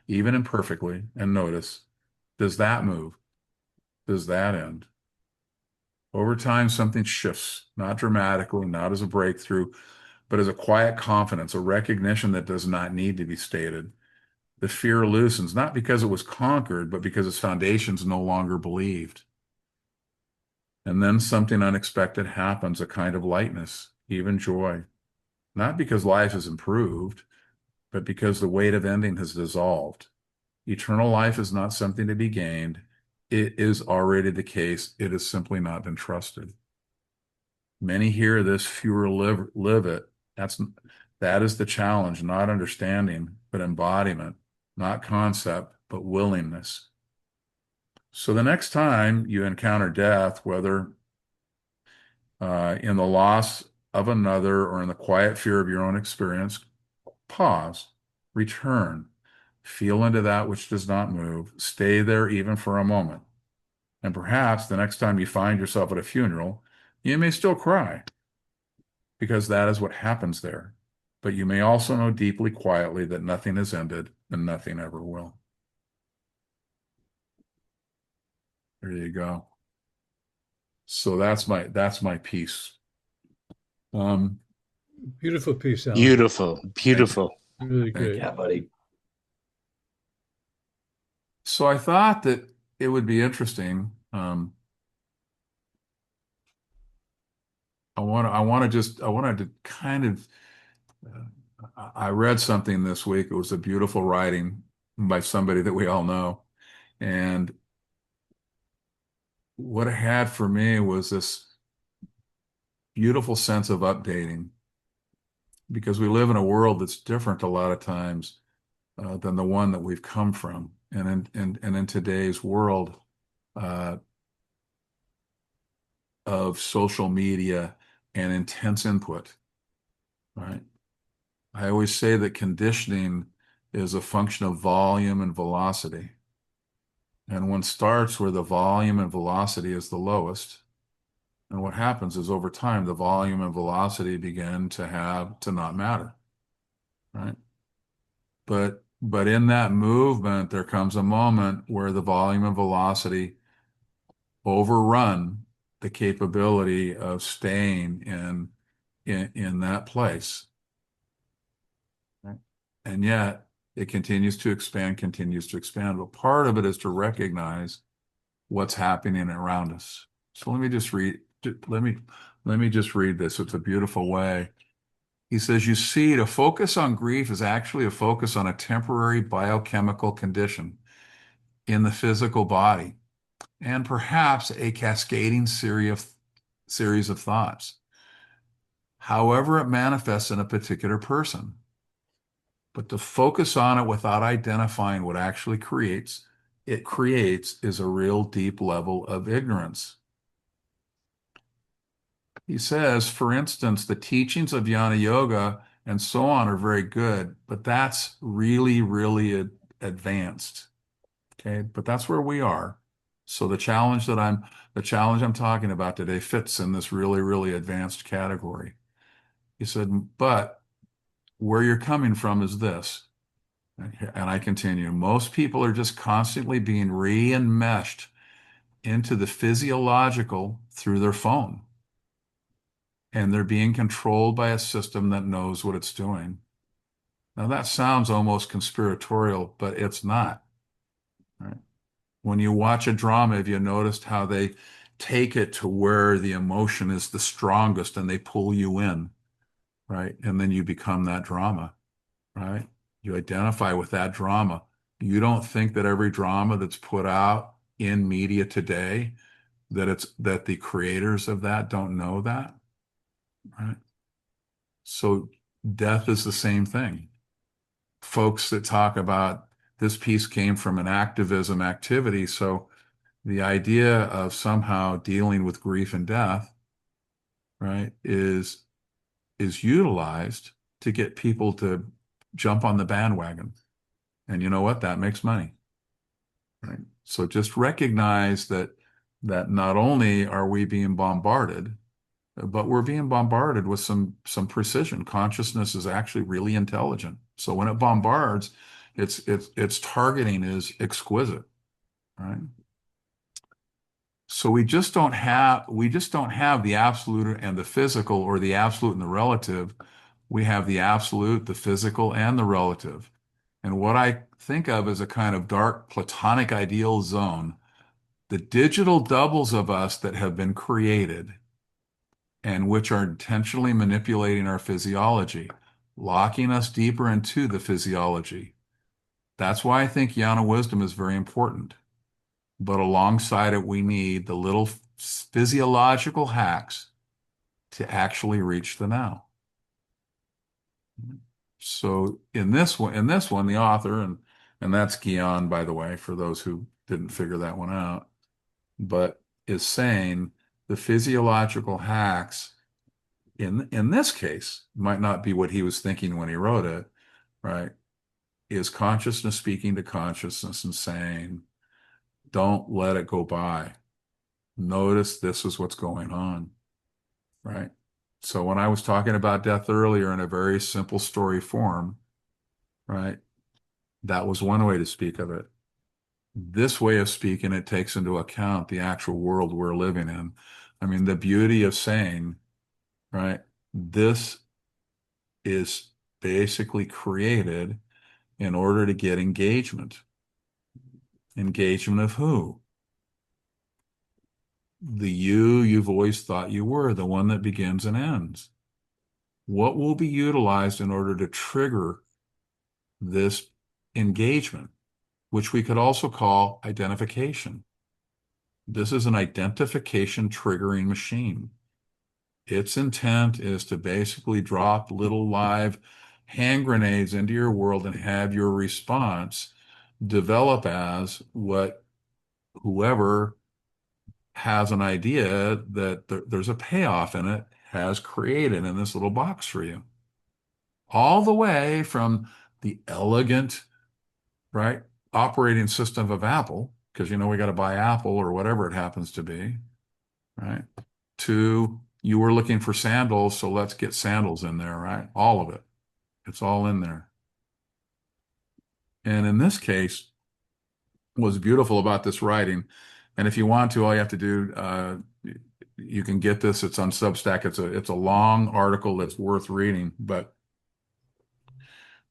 even imperfectly, and notice, does that move? Does that end? Over time, something shifts, not dramatically, not as a breakthrough, but as a quiet confidence, a recognition that does not need to be stated. The fear loosens, not because it was conquered, but because its foundations no longer believed. And then something unexpected happens, a kind of lightness, even joy. Not because life has improved, but because the weight of ending has dissolved. Eternal life is not something to be gained. It is already the case. It has simply not been trusted. Many hear this, fewer live it. That is the challenge, not understanding, but embodiment, not concept, but willingness. So the next time you encounter death, whether in the loss of another or in the quiet fear of your own experience, pause, return, feel into that which does not move, stay there even for a moment. And perhaps the next time you find yourself at a funeral, you may still cry, because that is what happens there. But you may also know deeply, quietly, that nothing has ended and nothing ever will. There you go. So that's my piece. Beautiful piece, Alan. Beautiful, beautiful. Really great. Yeah, buddy. So I thought that it would be interesting. I wanted to kind of. I read something this week. It was a beautiful writing by somebody that we all know, and what it had for me was this beautiful sense of updating, because we live in a world that's different a lot of times than the one that we've come from, and in today's world of social media and intense input, right? I always say that conditioning is a function of volume and velocity. And one starts where the volume and velocity is the lowest. And what happens is over time, the volume and velocity begin to not matter, right? But in that movement, there comes a moment where the volume and velocity overrun the capability of staying in that place. Right? And yet it continues to expand, continues to expand. But part of it is to recognize what's happening around us. So let me just read this. It's a beautiful way. He says, you see, to focus on grief is actually a focus on a temporary biochemical condition in the physical body, and perhaps a cascading series of thoughts, however it manifests in a particular person. But to focus on it without identifying what actually creates is a real deep level of ignorance. He says, for instance, the teachings of Jnana Yoga and so on are very good, but that's really, really advanced. Okay, but that's where we are. So the challenge I'm talking about today fits in this really, really advanced category. He said, but where you're coming from is this. And I continue. Most people are just constantly being re-enmeshed into the physiological through their phone. And they're being controlled by a system that knows what it's doing. Now that sounds almost conspiratorial, but it's not. Right? When you watch a drama, have you noticed how they take it to where the emotion is the strongest and they pull you in, right? And then you become that drama, right? You identify with that drama. You don't think that every drama that's put out in media today, that the creators of that don't know that, right? So death is the same thing. Folks that talk about this piece came from an activism activity, so the idea of somehow dealing with grief and death, right, is utilized to get people to jump on the bandwagon. And you know what? That makes money, right? So just recognize that not only are we being bombarded, but we're being bombarded with some precision. Consciousness is actually really intelligent. So when it bombards, its targeting is exquisite, right? So we just don't have the absolute and the physical, or the absolute and the relative. We have the absolute, the physical, and the relative. And what I think of as a kind of dark platonic ideal zone, the digital doubles of us that have been created and which are intentionally manipulating our physiology, locking us deeper into the physiology. That's why I think Jnana wisdom is very important. But alongside it, we need the little physiological hacks to actually reach the now. So in this one, the author, and that's Gian, by the way, for those who didn't figure that one out, but is saying the physiological hacks in this case might not be what he was thinking when he wrote it, right? Is consciousness speaking to consciousness and saying, don't let it go by. Notice this is what's going on, right? So when I was talking about death earlier in a very simple story form, right, that was one way to speak of it. This way of speaking, it takes into account the actual world we're living in. I mean, the beauty of saying, right, this is basically created in order to get engagement. Engagement of who? The you've always thought you were, the one that begins and ends. What will be utilized in order to trigger this engagement, which we could also call identification? This is an identification triggering machine. Its intent is to basically drop little live hand grenades into your world and have your response develop as what whoever has an idea that there's a payoff in it has created in this little box for you. All the way from the elegant, right, operating system of Apple, because we got to buy Apple or whatever it happens to be, right? To you were looking for sandals, so let's get sandals in there, right? All of it. It's all in there. And in this case, what's beautiful about this writing, and if you want to, all you have to do, you can get this. It's on Substack. It's a long article that's worth reading, but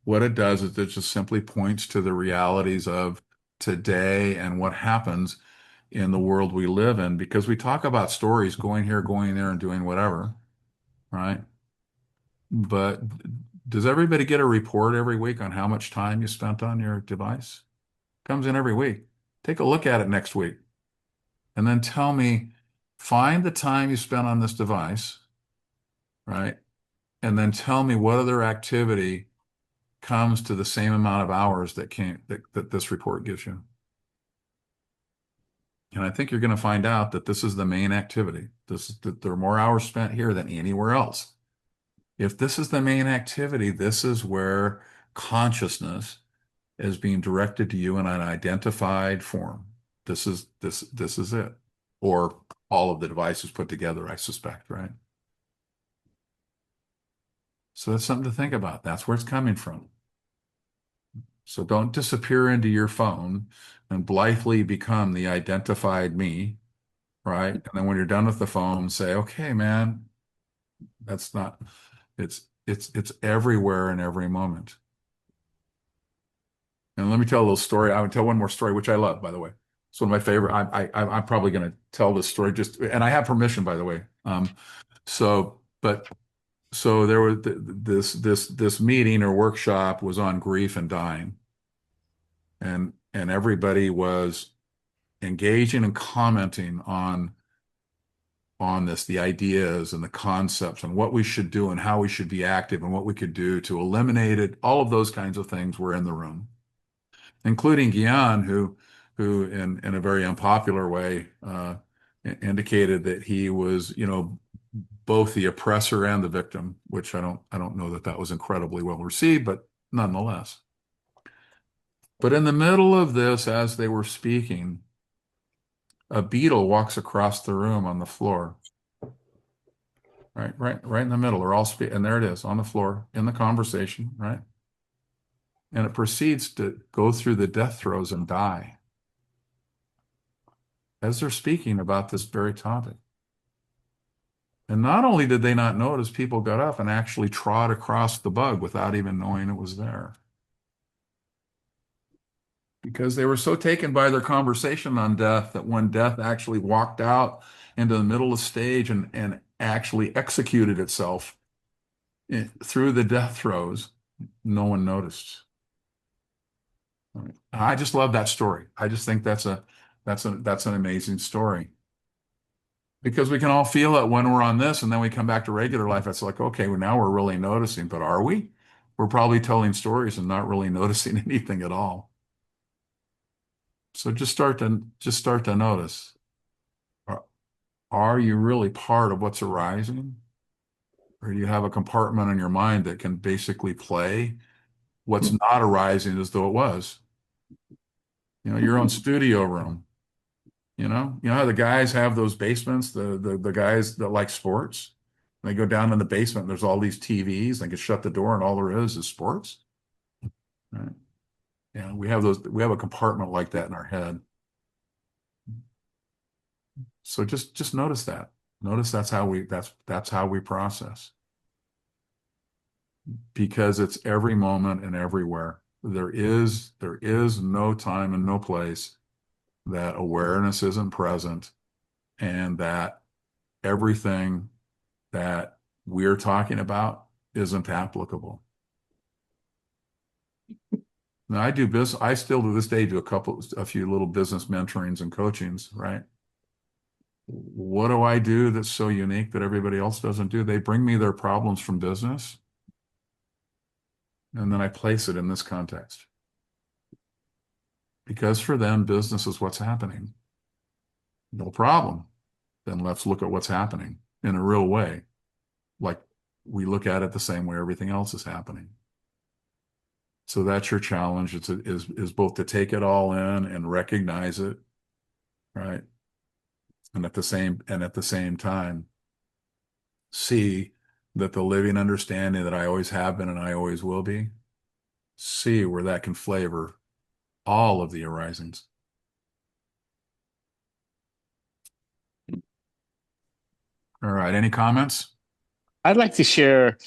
what it does is it just simply points to the realities of today and what happens in the world we live in, because we talk about stories going here, going there, and doing whatever, right? But does everybody get a report every week on how much time you spent on your device? Comes in every week. Take a look at it next week. And then tell me, find the time you spent on this device, right? And then tell me what other activity comes to the same amount of hours that this report gives you. And I think you're going to find out that this is the main activity. That there are more hours spent here than anywhere else. If this is the main activity, this is where consciousness is being directed to you in an identified form. This is it. Or all of the devices put together, I suspect, right? So that's something to think about. That's where it's coming from. So don't disappear into your phone and blithely become the identified me, right? And then when you're done with the phone, say, okay, man, that's not, it's everywhere in every moment. And let me tell a little story. I would tell one more story, which I love, by the way. It's one of my favorite. I'm probably going to tell this story and I have permission, by the way. So there was this meeting or workshop was on grief and dying, and everybody was engaging and commenting on this, the ideas and the concepts and what we should do and how we should be active and what we could do to eliminate it. All of those kinds of things were in the room, including Gian, who in a very unpopular way indicated that he was, both the oppressor and the victim, which I don't know that was incredibly well received, but nonetheless. But in the middle of this, as they were speaking, a beetle walks across the room on the floor. Right in the middle. They're all speaking, and there it is on the floor in the conversation, right? And it proceeds to go through the death throes and die as they're speaking about this very topic. And not only did they not notice, people got up and actually trod across the bug without even knowing it was there. Because they were so taken by their conversation on death that when death actually walked out into the middle of the stage and actually executed itself through the death throes, no one noticed. I just love that story. I just think that's an amazing story. Because we can all feel it when we're on this, and then we come back to regular life. It's like, okay, well, now we're really noticing, but are we? We're probably telling stories and not really noticing anything at all. So just start to notice. Are you really part of what's arising? Or do you have a compartment in your mind that can basically play what's not arising as though it was? Your own studio room. You know how the guys have those basements, the guys that like sports, they go down in the basement and there's all these TVs, they can shut the door and all there is sports. Right? Yeah, we have a compartment like that in our head. So just notice that. Notice that's how we process. Because it's every moment and everywhere. There is no time and no place that awareness isn't present, and that everything that we're talking about isn't applicable. Now, I still to this day do a few little business mentorings and coachings, right? What do I do that's so unique that everybody else doesn't do? They bring me their problems from business, and then I place it in this context. Because for them, business is what's happening. No problem. Then let's look at what's happening in a real way. Like we look at it the same way everything else is happening. So that's your challenge. Is both to take it all in and recognize it, right? And at the same time, see that the living understanding that I always have been and I always will be, see where that can flavor all of the arisings. All right. Any comments? I'd like to share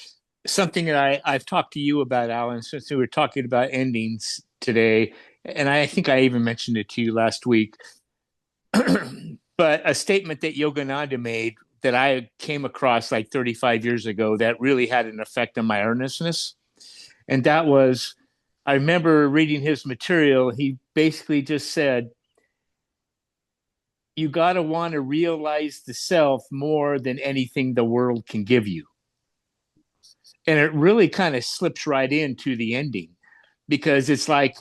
something that I've talked to you about, Alan, since we were talking about endings today. And I think I even mentioned it to you last week. But a statement that Yogananda made that I came across like 35 years ago that really had an effect on my earnestness. And that was, I remember reading his material. He basically just said, you got to want to realize the self more than anything the world can give you. And it really kind of slips right into the ending, because it's like,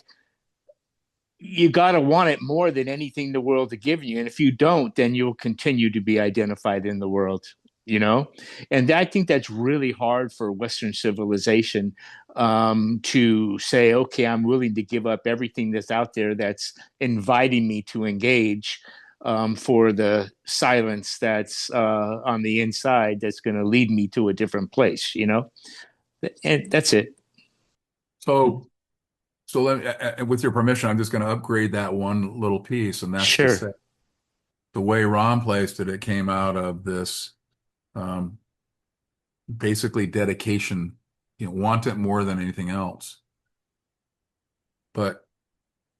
you got to want it more than anything the world to give you. And if you don't, then you'll continue to be identified in the world, you know? And I think that's really hard for Western civilization, to say, okay, I'm willing to give up everything that's out there that's inviting me to engage, for the silence that's on the inside that's going to lead me to a different place, you know? And that's it. So with your permission, I'm just going to upgrade that one little piece, and that's to Sure. say the way Ron placed it, it came out of this basically dedication, want it more than anything else. But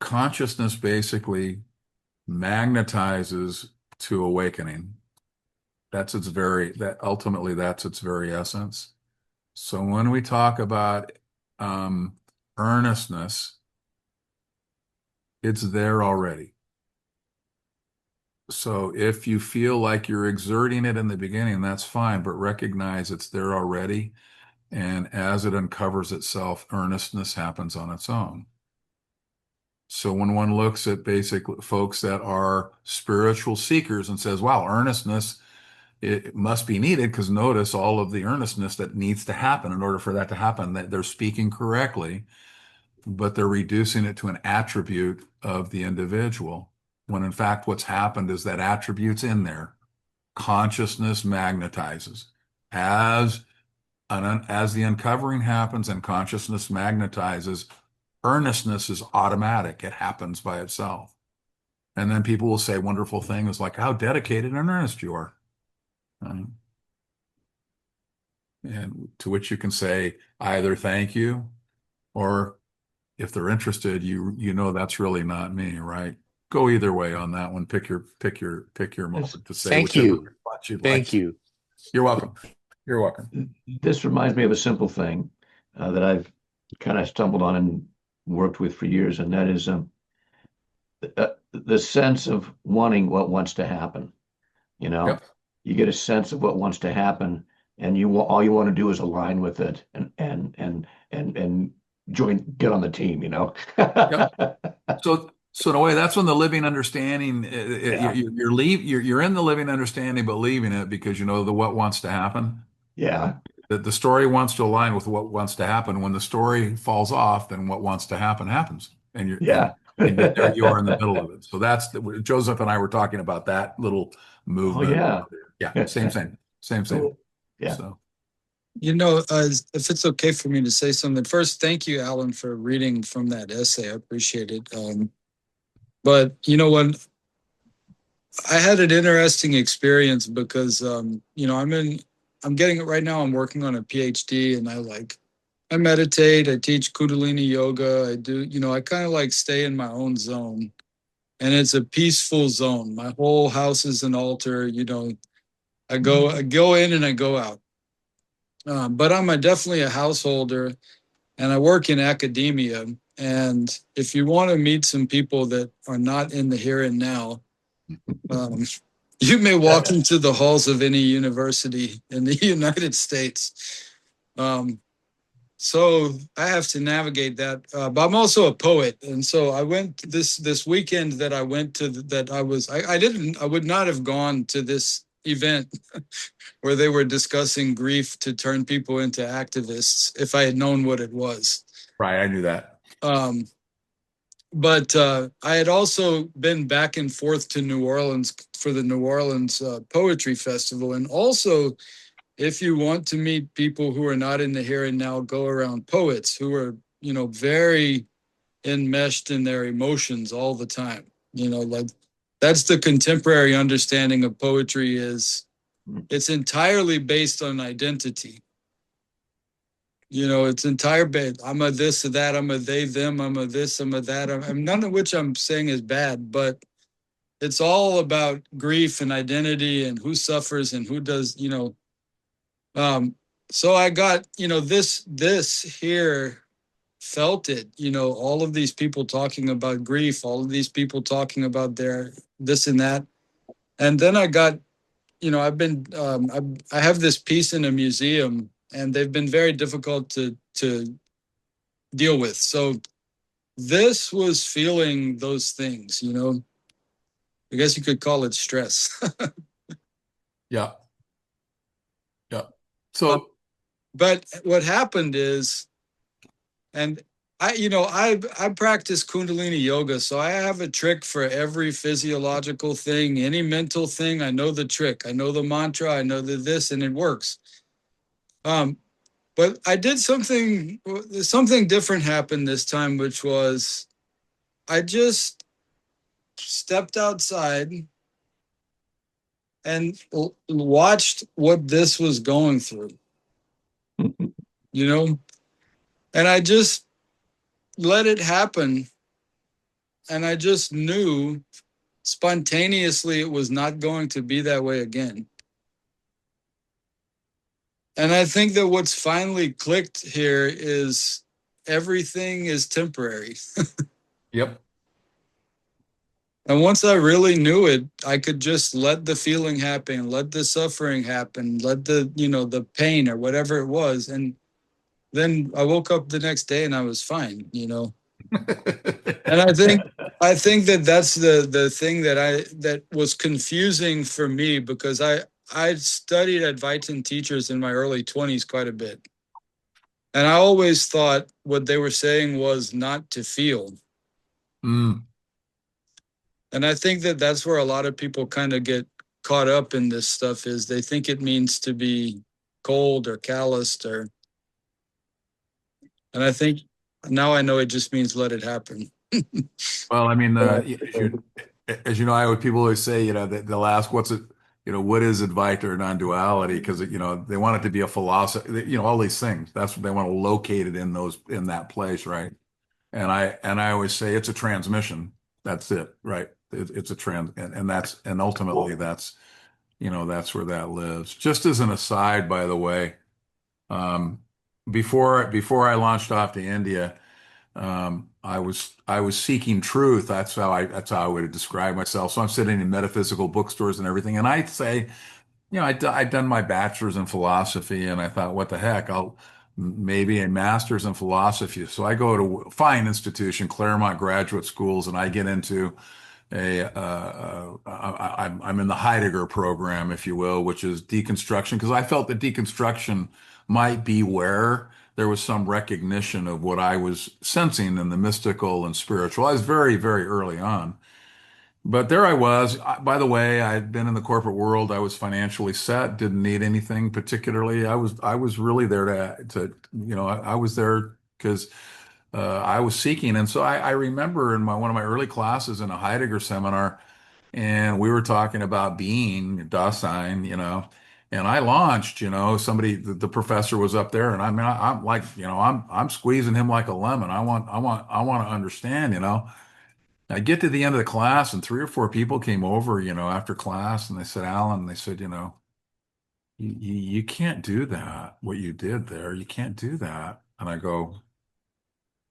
consciousness basically magnetizes to awakening. That's its very essence. So when we talk about earnestness, it's there already. So if you feel like you're exerting it in the beginning, that's fine, but recognize it's there already. And as it uncovers itself, earnestness happens on its own. So when one looks at basically folks that are spiritual seekers and says, wow, earnestness, it must be needed, because notice all of the earnestness that needs to happen in order for that to happen, that they're speaking correctly, but they're reducing it to an attribute of the individual, when in fact what's happened is that attribute's in there. Consciousness magnetizes. As the uncovering happens and consciousness magnetizes, earnestness is automatic. It happens by itself. And then people will say wonderful things like how dedicated and earnest you are. And to which you can say either thank you, or if they're interested, you know that's really not me, right? Go either way on that one. Pick your moment to say Thank whichever you. response you'd like. Thank you. You're welcome. You're welcome. This reminds me of a simple thing that I've kind of stumbled on and worked with for years, and that is the sense of wanting what wants to happen. Yep. You get a sense of what wants to happen, and all you want to do is align with it and get on the team. Yep. So in a way, that's when the living understanding, Yeah. you're in the living understanding, but leaving it because you know what wants to happen. Yeah. That the story wants to align with what wants to happen. When the story falls off, then what wants to happen happens, and Yeah. and there you are in the middle of it. So Joseph and I were talking about that little movement. Oh, yeah. Yeah. Same. Cool. Yeah. So If it's okay for me to say something, first, thank you, Alan, for reading from that essay. I appreciate it. But when I had an interesting experience because, I'm getting it right now. I'm working on a PhD, and I meditate, I teach Kundalini yoga. I do, I kind of stay in my own zone, and it's a peaceful zone. My whole house is an altar. I go in and I go out. But I'm definitely a householder, and I work in academia. And if you want to meet some people that are not in the here and now, you may walk into the halls of any university in the United States. So I have to navigate that. But I'm also a poet, and so I went this weekend that I went to I would not have gone to this event where they were discussing grief to turn people into activists if I had known what it was. right, I knew that. Um, but I had also been back and forth to New Orleans for the New Orleans Poetry Festival. And also, if you want to meet people who are not in the here and now, go around poets who are, very enmeshed in their emotions all the time. Like that's the contemporary understanding of poetry is it's entirely based on identity. It's entire bit. I'm a this or that. I'm a they, them. I'm a this. I'm a that. I'm none of which I'm saying is bad, but it's all about grief and identity and who suffers and who does. So I got this here felt it. All of these people talking about grief. All of these people talking about their this and that. And then I got I've been I have this piece in a museum, and they've been very difficult to deal with. So this was feeling those things. I guess you could call it stress. Yeah. Yeah. So, But what happened is, and I practice Kundalini yoga, so I have a trick for every physiological thing, any mental thing. I know the trick. I know the mantra. I know the this, and it works. But I did something different happened this time, which was I just stepped outside and watched what this was going through, and I just let it happen. And I just knew spontaneously it was not going to be that way again. And I think that what's finally clicked here is everything is temporary. yep. And once I really knew it, I could just let the feeling happen, let the suffering happen, let the pain or whatever it was. And then I woke up the next day and I was fine. And I think that that's the thing that was confusing for me, because I studied Advaitin teachers in my early 20s quite a bit. And I always thought what they were saying was not to feel. Mm. And I think that that's where a lot of people kind of get caught up in this stuff, is they think it means to be cold or calloused, and I think now I know it just means let it happen. Well, I mean, as you know, people always say, that they'll ask, what is Advaita or non-duality? Because, they want it to be a philosophy, all these things. That's what they want to locate it in that place, right? And I always say it's a transmission. That's it, right? It's a and ultimately that's where that lives. Just as an aside, by the way, um, before I launched off to India, I was seeking truth. That's how I would describe myself. So I'm sitting in metaphysical bookstores and everything, and I'd say, I'd done my bachelor's in philosophy, and I thought, what the heck, I'll maybe a master's in philosophy. So I go to a fine institution, Claremont Graduate Schools, and I get into I'm in the Heidegger program, if you will, which is deconstruction, because I felt that deconstruction might be where there was some recognition of what I was sensing in the mystical and spiritual. I was very, very early on. But there I was. By the way, I'd been in the corporate world. I was financially set, didn't need anything particularly. I was really there I was there because I was seeking. And so I remember in one of my early classes in a Heidegger seminar, and we were talking about being Dasein, and I launched, the professor was up there, and I mean, I'm like, I'm squeezing him like a lemon. I want to understand. I get to the end of the class, and 3 or 4 people came over, after class, and they said, Alan, they said, you can't do that. What you did there, you can't do that. And I go,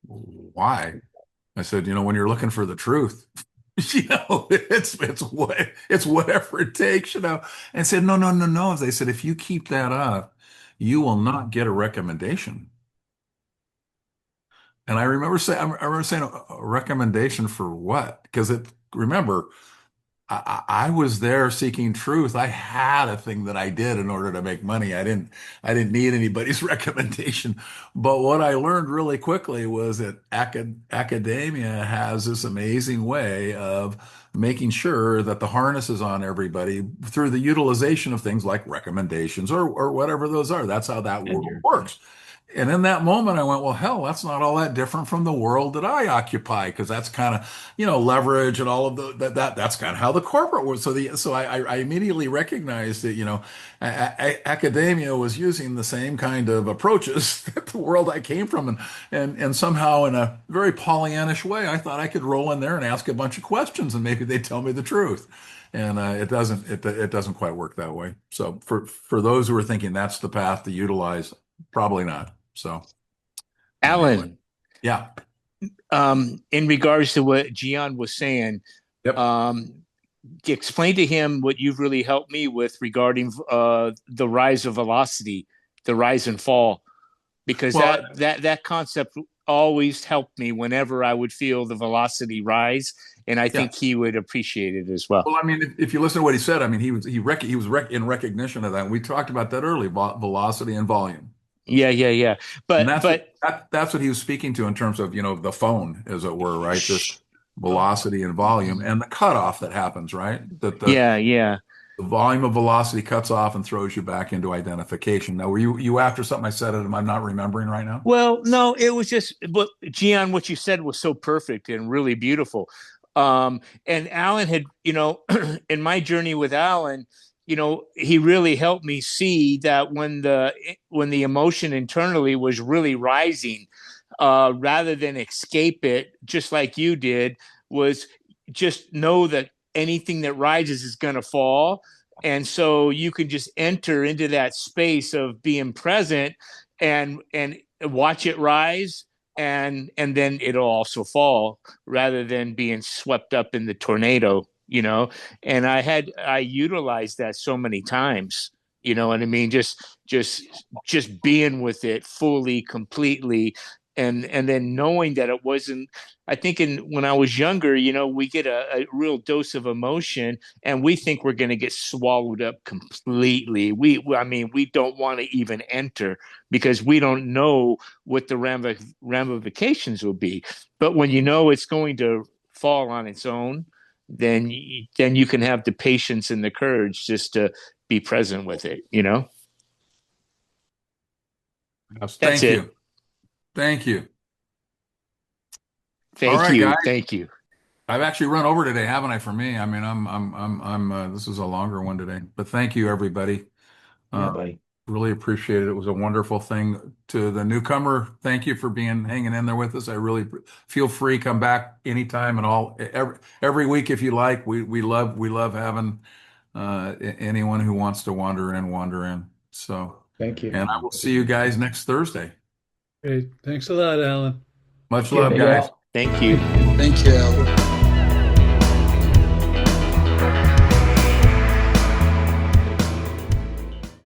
why? I said, when you're looking for the truth, it's whatever it takes, And said, no, no, no, no. They said, if you keep that up, you will not get a recommendation. And I remember saying a recommendation for what? Because remember, I was there seeking truth. I had a thing that I did in order to make money. I didn't need anybody's recommendation. But what I learned really quickly was that academia has this amazing way of making sure that the harness is on everybody through the utilization of things like recommendations or whatever those are. That's how that world works. And in that moment, I went, well, hell, that's not all that different from the world that I occupy, because that's kind of, leverage and all of that's kind of how the corporate world. So I immediately recognized that, academia was using the same kind of approaches that the world I came from, and somehow in a very Pollyannish way, I thought I could roll in there and ask a bunch of questions and maybe they'd tell me the truth. And it doesn't quite work that way. So for those who are thinking that's the path to utilize, probably not. So, anyway. Alan, Yeah. in regards to what Gian was saying, Yep. explain to him what you've really helped me with regarding the rise of velocity, the rise and fall, because Well, that concept always helped me whenever I would feel the velocity rise, and I think he would appreciate it as well. Well, I mean, if you listen to what he said, I mean, he was in recognition of that. And we talked about that earlier, velocity and volume. Yeah. And But that's what he was speaking to in terms of, the phone, as it were, right? This velocity and volume and the cutoff that happens, right? That yeah. the volume of velocity cuts off and throws you back into identification. Now, were you after something I said it? Am I not remembering right now? Well, no, it was just, but Gian, what you said was so perfect and really beautiful. And Alan had, in my journey with Alan, he really helped me see that when the emotion internally was really rising, rather than escape it, just like you did, was just know that anything that rises is going to fall. And so you can just enter into that space of being present and watch it rise, and then it'll also fall, rather than being swept up in the tornado. And I utilized that so many times. You know what I mean? Just being with it fully, completely, and then knowing that it wasn't. I think when I was younger, we get a real dose of emotion, and we think we're going to get swallowed up completely. I mean, we don't want to even enter, because we don't know what the ramifications will be. But when you know it's going to fall on its own, then you can have the patience and the courage just to be present with it. Yes, That's thank it. you. Thank you. Thank All right, you. guys. Thank you. I've actually run over today, haven't I? For me, I mean, this is a longer one today, but thank you, everybody. Yeah, buddy. Really appreciate it. It was a wonderful thing. To the newcomer, thank you for hanging in there with us. I really feel free, come back anytime and every week if you like. We love having anyone who wants to wander in. So, Thank you. and I will see you guys next Thursday. Great. Thanks a lot, Alan. Much love, Yeah. guys. Thank you. Thank you, Al.